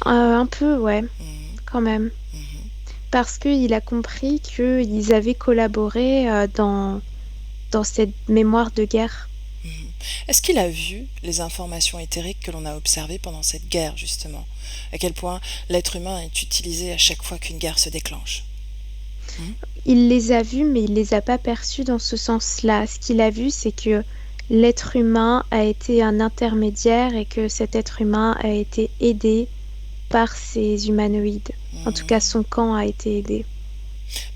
Speaker 2: Un peu, ouais,
Speaker 1: Mhm,
Speaker 2: quand même.
Speaker 1: mhm,
Speaker 2: Parce qu'il a compris qu'ils avaient collaboré dans cette mémoire de guerre.
Speaker 1: mhm. Est-ce qu'il a vu les informations éthériques que l'on a observées pendant cette guerre, justement? À quel point l'être humain est utilisé à chaque fois qu'une guerre se déclenche? Mhm,
Speaker 2: Il les a vus, mais il les a pas perçus dans ce sens-là. Ce qu'il a vu, c'est que l'être humain a été un intermédiaire et que cet être humain a été aidé par ces humanoïdes. En tout cas,
Speaker 1: mhm.
Speaker 2: son camp a été aidé.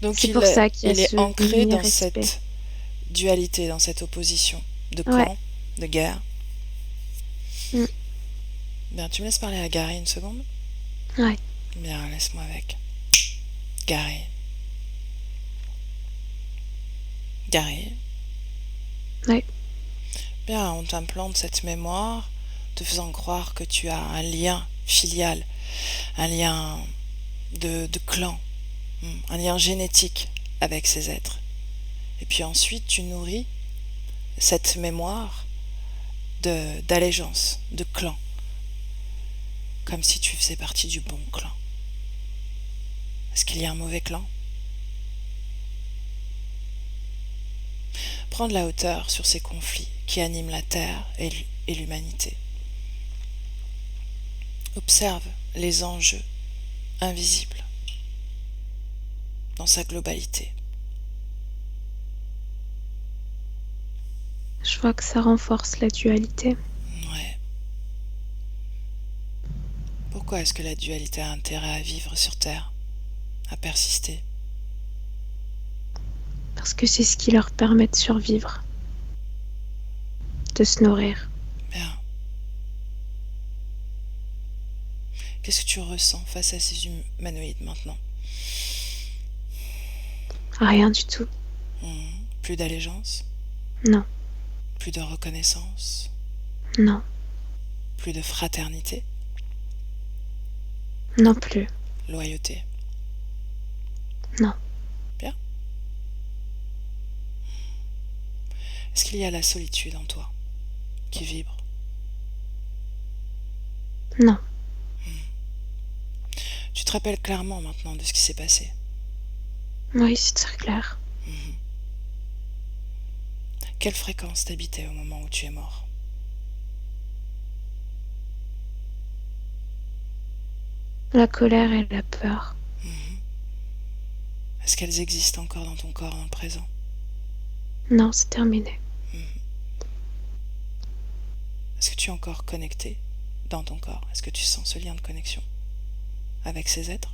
Speaker 1: Donc
Speaker 2: C'est pour ça qu'il y a
Speaker 1: il est
Speaker 2: ce
Speaker 1: ancré dans
Speaker 2: mini-respect.
Speaker 1: cette dualité, dans cette opposition de
Speaker 2: Ouais.
Speaker 1: camp, de guerre.
Speaker 2: Mm.
Speaker 1: Bien, tu me laisses parler à Gary une seconde?
Speaker 2: Ouais.
Speaker 1: Bien, laisse-moi avec. Gary. Gary.
Speaker 2: Ouais.
Speaker 1: Bien, on t'implante cette mémoire, te faisant croire que tu as un lien filial, un lien de clan, un lien génétique avec ces êtres. Et puis ensuite, tu nourris cette mémoire d'allégeance, de clan, comme si tu faisais partie du bon clan. Est-ce qu'il y a un mauvais clan? Prends de la hauteur sur ces conflits qui animent la Terre et l'humanité. Observe les enjeux invisibles dans sa globalité.
Speaker 2: Je vois que ça renforce la dualité.
Speaker 1: Ouais. Pourquoi est-ce que la dualité a intérêt à vivre sur Terre, à persister?
Speaker 2: Parce que c'est ce qui leur permet de survivre, de se nourrir.
Speaker 1: Bien. Qu'est-ce que tu ressens face à ces humanoïdes maintenant?
Speaker 2: Rien du tout.
Speaker 1: Plus d'allégeance?
Speaker 2: Non.
Speaker 1: Plus de reconnaissance?
Speaker 2: Non.
Speaker 1: Plus de fraternité?
Speaker 2: Non plus.
Speaker 1: Loyauté?
Speaker 2: Non.
Speaker 1: Bien. Est-ce qu'il y a la solitude en toi qui vibre?
Speaker 2: Non.
Speaker 1: Tu te rappelles clairement maintenant de ce qui s'est passé?
Speaker 2: Oui, c'est très clair.
Speaker 1: Quelle fréquence t'habitais au moment où tu es mort?
Speaker 2: La colère et la peur.
Speaker 1: Est-ce qu'elles existent encore dans ton corps dans le présent?
Speaker 2: Non, c'est terminé.
Speaker 1: Est-ce que tu es encore connecté dans ton corps? Est-ce que tu sens ce lien de connexion avec ces êtres?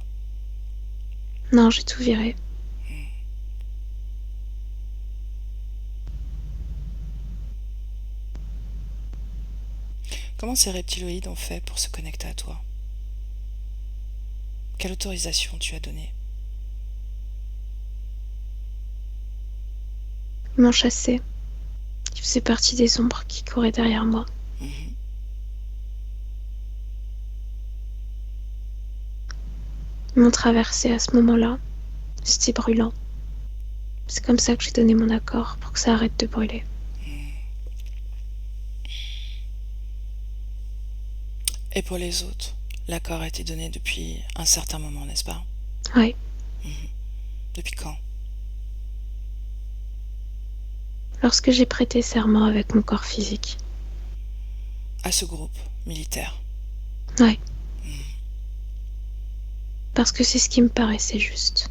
Speaker 2: Non, j'ai tout viré.
Speaker 1: Comment ces reptiloïdes ont fait pour se connecter à toi? Quelle autorisation tu as donnée?
Speaker 2: Ils m'ont chassé. Ils faisaient partie des ombres qui couraient derrière moi.
Speaker 1: Mhm.
Speaker 2: Ils m'ont traversé à ce moment-là. C'était brûlant. C'est comme ça que j'ai donné mon accord pour que ça arrête de brûler.
Speaker 1: Et pour les autres, l'accord a été donné depuis un certain moment, n'est-ce pas?
Speaker 2: Oui,
Speaker 1: Depuis quand?
Speaker 2: lorsque j'ai prêté serment avec mon corps physique.
Speaker 1: À ce groupe militaire.
Speaker 2: Oui, parce que c'est ce qui me paraissait juste.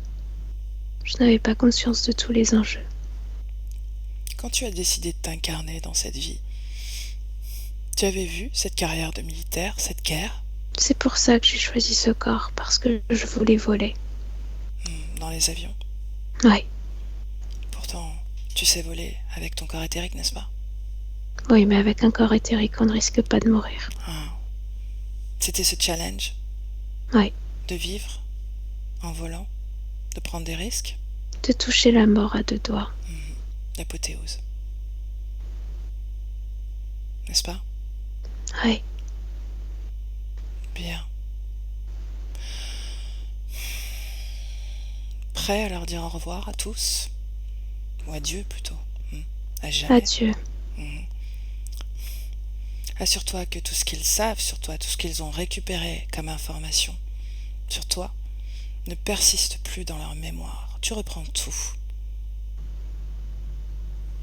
Speaker 2: Je n'avais pas conscience de tous les enjeux.
Speaker 1: Quand tu as décidé de t'incarner dans cette vie, tu avais vu cette carrière de militaire, cette guerre,
Speaker 2: C'est pour ça que j'ai choisi ce corps, parce que je voulais voler.
Speaker 1: dans les avions.
Speaker 2: Oui,
Speaker 1: Pourtant, tu sais voler avec ton corps éthérique, n'est-ce pas?
Speaker 2: oui, mais avec un corps éthérique, on ne risque pas de mourir.
Speaker 1: Ah. C'était ce challenge
Speaker 2: Oui,
Speaker 1: de vivre en volant, de prendre des risques,
Speaker 2: de toucher la mort à 2 doigts.
Speaker 1: l'apothéose. N'est-ce pas?
Speaker 2: Oui,
Speaker 1: Bien. Prêt à leur dire au revoir à tous? Ou adieu plutôt? À jamais.
Speaker 2: adieu.
Speaker 1: Assure-toi que tout ce qu'ils savent sur toi, tout ce qu'ils ont récupéré comme information sur toi, ne persiste plus dans leur mémoire. Tu reprends tout.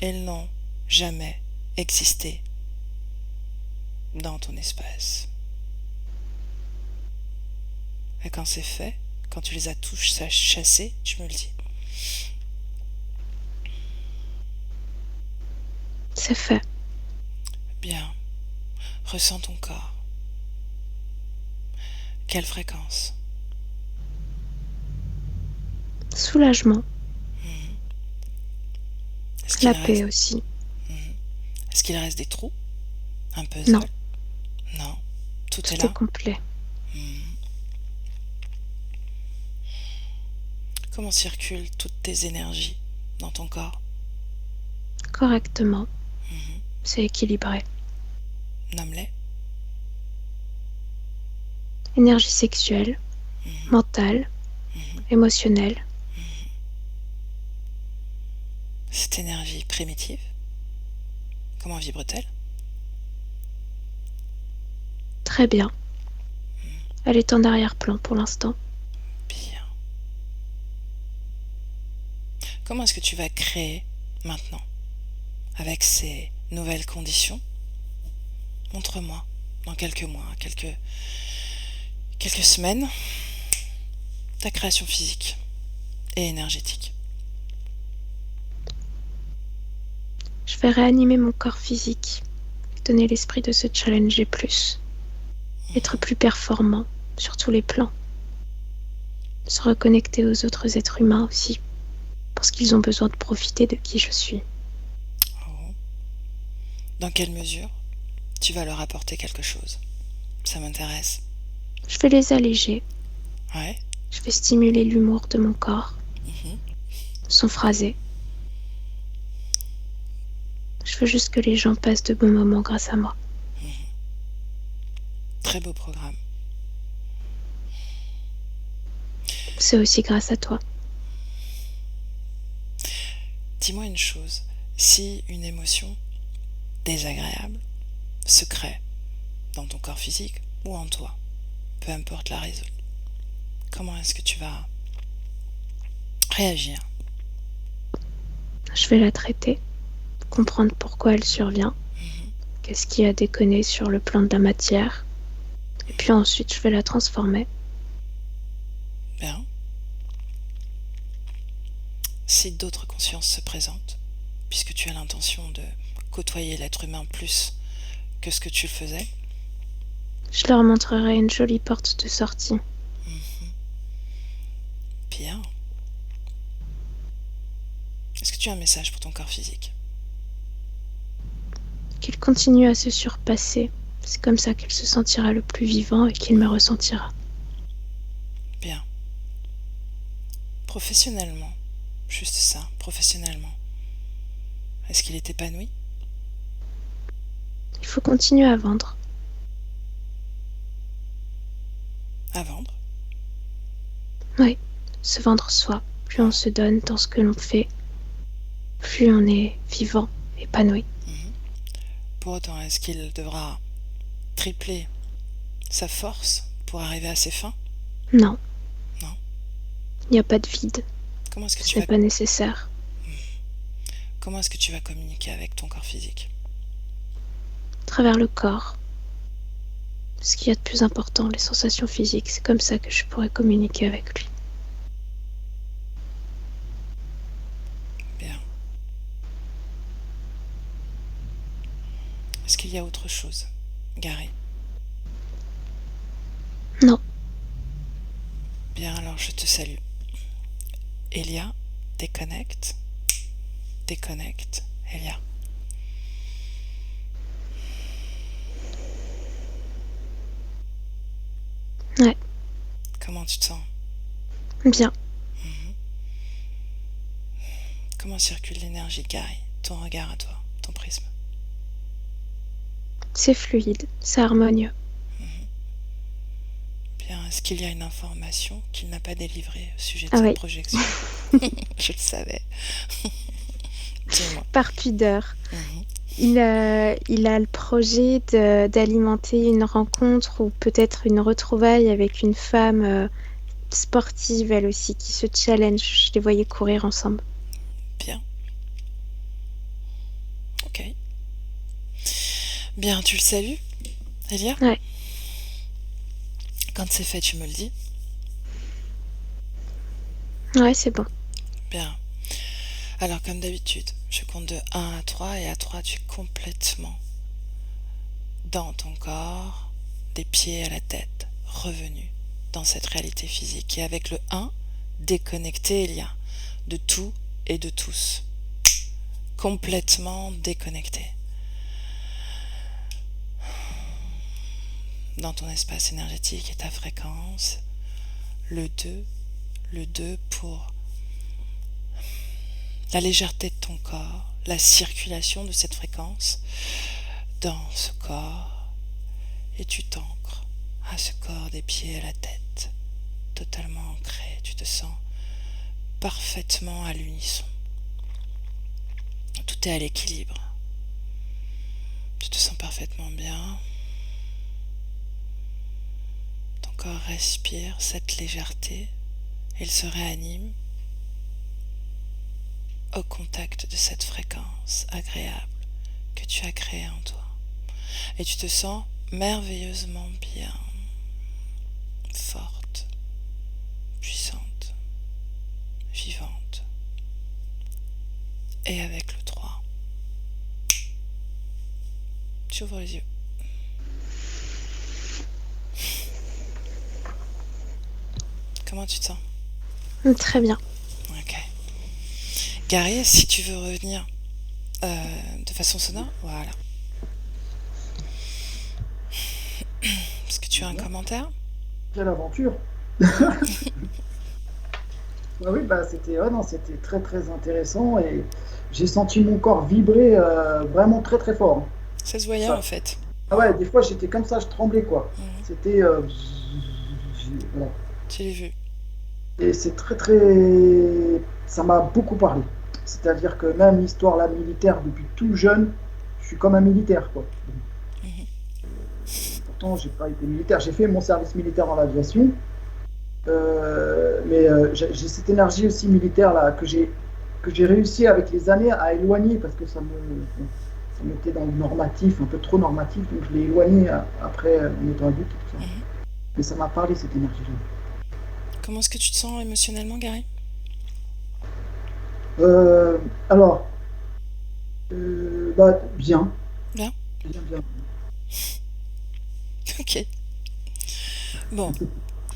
Speaker 1: Ils n'ont jamais existé dans ton espace. Et quand c'est fait, quand tu les as tous chassés, tu me le dis.
Speaker 2: C'est fait.
Speaker 1: Bien. Ressens ton corps. Quelle fréquence?
Speaker 2: Soulagement,
Speaker 1: Est-ce qu'il
Speaker 2: la paix
Speaker 1: reste,
Speaker 2: aussi.
Speaker 1: est-ce qu'il reste des trous? Un puzzle?
Speaker 2: Non,
Speaker 1: Non. Tout est
Speaker 2: tout est
Speaker 1: là?
Speaker 2: complet.
Speaker 1: Comment circulent toutes tes énergies dans ton corps?
Speaker 2: Correctement. C'est équilibré.
Speaker 1: Nomme-les.
Speaker 2: Énergie sexuelle, mentale, émotionnelle.
Speaker 1: Cette énergie primitive, comment vibre-t-elle?
Speaker 2: Très bien. Elle est en arrière-plan pour l'instant.
Speaker 1: Bien. Comment est-ce que tu vas créer maintenant, avec ces nouvelles conditions? Montre-moi, dans quelques mois, quelques semaines, ta création physique et énergétique.
Speaker 2: Je vais réanimer mon corps physique, donner l'esprit de se challenger plus, être plus performant sur tous les plans, se reconnecter aux autres êtres humains aussi, parce qu'ils ont besoin de profiter de qui je suis.
Speaker 1: Oh. Dans quelle mesure tu vas leur apporter quelque chose? Ça m'intéresse.
Speaker 2: Je vais les alléger,
Speaker 1: Ouais.
Speaker 2: je vais stimuler l'humour de mon corps, son phrasé. Je veux juste que les gens passent de bons moments grâce à moi.
Speaker 1: Très beau programme.
Speaker 2: C'est aussi grâce à toi.
Speaker 1: Dis-moi une chose, si une émotion désagréable se crée dans ton corps physique ou en toi, peu importe la raison, comment est-ce que tu vas réagir?
Speaker 2: Je vais la traiter, comprendre pourquoi elle survient, qu'est-ce qui a déconné sur le plan de la matière, et puis ensuite je vais la transformer.
Speaker 1: Bien. Si d'autres consciences se présentent, puisque tu as l'intention de côtoyer l'être humain plus que ce que tu le faisais,
Speaker 2: Je leur montrerai une jolie porte de sortie.
Speaker 1: bien. Est-ce que tu as un message pour ton corps physique?
Speaker 2: Qu'il continue à se surpasser. C'est comme ça qu'il se sentira le plus vivant et qu'il me ressentira.
Speaker 1: Bien. Professionnellement, juste ça, professionnellement, est-ce qu'il est épanoui?
Speaker 2: Il faut continuer à vendre.
Speaker 1: À vendre?
Speaker 2: Oui, se vendre soi. Plus on se donne dans ce que l'on fait, plus on est vivant, épanoui.
Speaker 1: Pour autant, est-ce qu'il devra tripler sa force pour arriver à ses fins?
Speaker 2: Non,
Speaker 1: Non.
Speaker 2: il n'y a pas de vide.
Speaker 1: Comment est-ce que
Speaker 2: Ce
Speaker 1: tu
Speaker 2: n'est
Speaker 1: vas,
Speaker 2: pas nécessaire.
Speaker 1: comment est-ce que tu vas communiquer avec ton corps physique?
Speaker 2: À travers le corps, ce qu'il y a de plus important, les sensations physiques, c'est comme ça que je pourrais communiquer avec lui.
Speaker 1: Bien. Est-ce qu'il y a autre chose, Gary?
Speaker 2: Non,
Speaker 1: Bien, alors je te salue. Elia, déconnecte. Déconnecte. Elia.
Speaker 2: ouais,
Speaker 1: Comment tu te sens?
Speaker 2: bien.
Speaker 1: Comment circule l'énergie de Gary? Ton regard à toi, ton prisme.
Speaker 2: C'est fluide, c'est harmonieux.
Speaker 1: Bien, est-ce qu'il y a une information qu'il n'a pas délivrée au sujet de
Speaker 2: Ah
Speaker 1: cette
Speaker 2: oui,
Speaker 1: projection? Je le savais. Dis-moi.
Speaker 2: par pudeur.
Speaker 1: Mhm.
Speaker 2: Il a le projet d'alimenter une rencontre ou peut-être une retrouvaille avec une femme sportive, elle aussi, qui se challenge. Je les voyais courir ensemble.
Speaker 1: Bien. Ok. Bien, tu le salues, Elia?
Speaker 2: Ouais,
Speaker 1: Quand c'est fait, tu me le dis.
Speaker 2: ouais, c'est bon.
Speaker 1: Bien. Alors, comme d'habitude, je compte de 1 à 3 et à 3, tu es complètement dans ton corps, des pieds à la tête, revenu dans cette réalité physique. Et avec le 1, déconnecté, Elia, de tout et de tous. Complètement déconnecté. Dans ton espace énergétique et ta fréquence. Le 2 pour la légèreté de ton corps, la circulation de cette fréquence dans ce corps, et tu t'ancres à ce corps des pieds à la tête, totalement ancré, tu te sens parfaitement à l'unisson. Tout est à l'équilibre. Tu te sens parfaitement bien. Ton corps respire cette légèreté, il se réanime au contact de cette fréquence agréable que tu as créée en toi. Et tu te sens merveilleusement bien, forte, puissante, vivante. Et avec le 3, tu ouvres les yeux. Comment tu te sens?
Speaker 2: Très bien.
Speaker 1: Ok. Gary, si tu veux revenir de façon sonore, voilà. Est-ce que tu as un commentaire?
Speaker 3: Quelle aventure! Ah oui, bah c'était ouais, non, c'était très très intéressant et j'ai senti mon corps vibrer vraiment très très fort, hein.
Speaker 1: Ça se voyait en
Speaker 3: Ça.
Speaker 1: fait.
Speaker 3: Ah ouais, des fois j'étais comme ça, je tremblais quoi.
Speaker 1: Mhm.
Speaker 3: C'était voilà.
Speaker 1: Tu l'as vu.
Speaker 3: Et c'est très très, ça m'a beaucoup parlé. C'est-à-dire que même l'histoire là militaire depuis tout jeune, je suis comme un militaire quoi.
Speaker 1: Mhm.
Speaker 3: Pourtant j'ai pas été militaire, j'ai fait mon service militaire dans l'aviation. Mais j'ai cette énergie aussi militaire là que j'ai réussi avec les années à éloigner parce que ça m'était dans le normatif, un peu trop normatif, donc je l'ai éloigné après en étant adulte et tout ça.
Speaker 1: Mhm.
Speaker 3: Mais ça m'a parlé cette énergie-là.
Speaker 1: Comment est-ce que tu te sens émotionnellement, Gary?
Speaker 3: Euh, alors, bah, bien,
Speaker 1: Bien.
Speaker 3: bien, bien.
Speaker 1: Ok. Bon,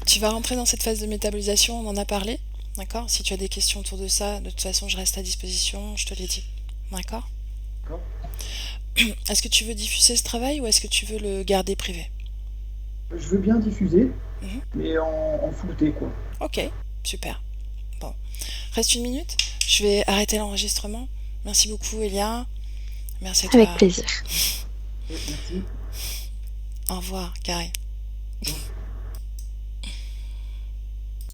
Speaker 1: tu vas rentrer dans cette phase de métabolisation, on en a parlé. D'accord? Si tu as des questions autour de ça, de toute façon, je reste à disposition, je te l'ai dit. D'accord?
Speaker 3: D'accord.
Speaker 1: Est-ce que tu veux diffuser ce travail ou est-ce que tu veux le garder privé?
Speaker 3: Je veux bien diffuser,
Speaker 1: Mhm.
Speaker 3: mais en flouté quoi.
Speaker 1: Ok, super. Bon, reste une minute. Je vais arrêter l'enregistrement. Merci beaucoup, Elia. Merci à
Speaker 2: Avec
Speaker 1: toi.
Speaker 2: plaisir.
Speaker 3: Merci.
Speaker 1: Au revoir, Gary.
Speaker 3: Bon.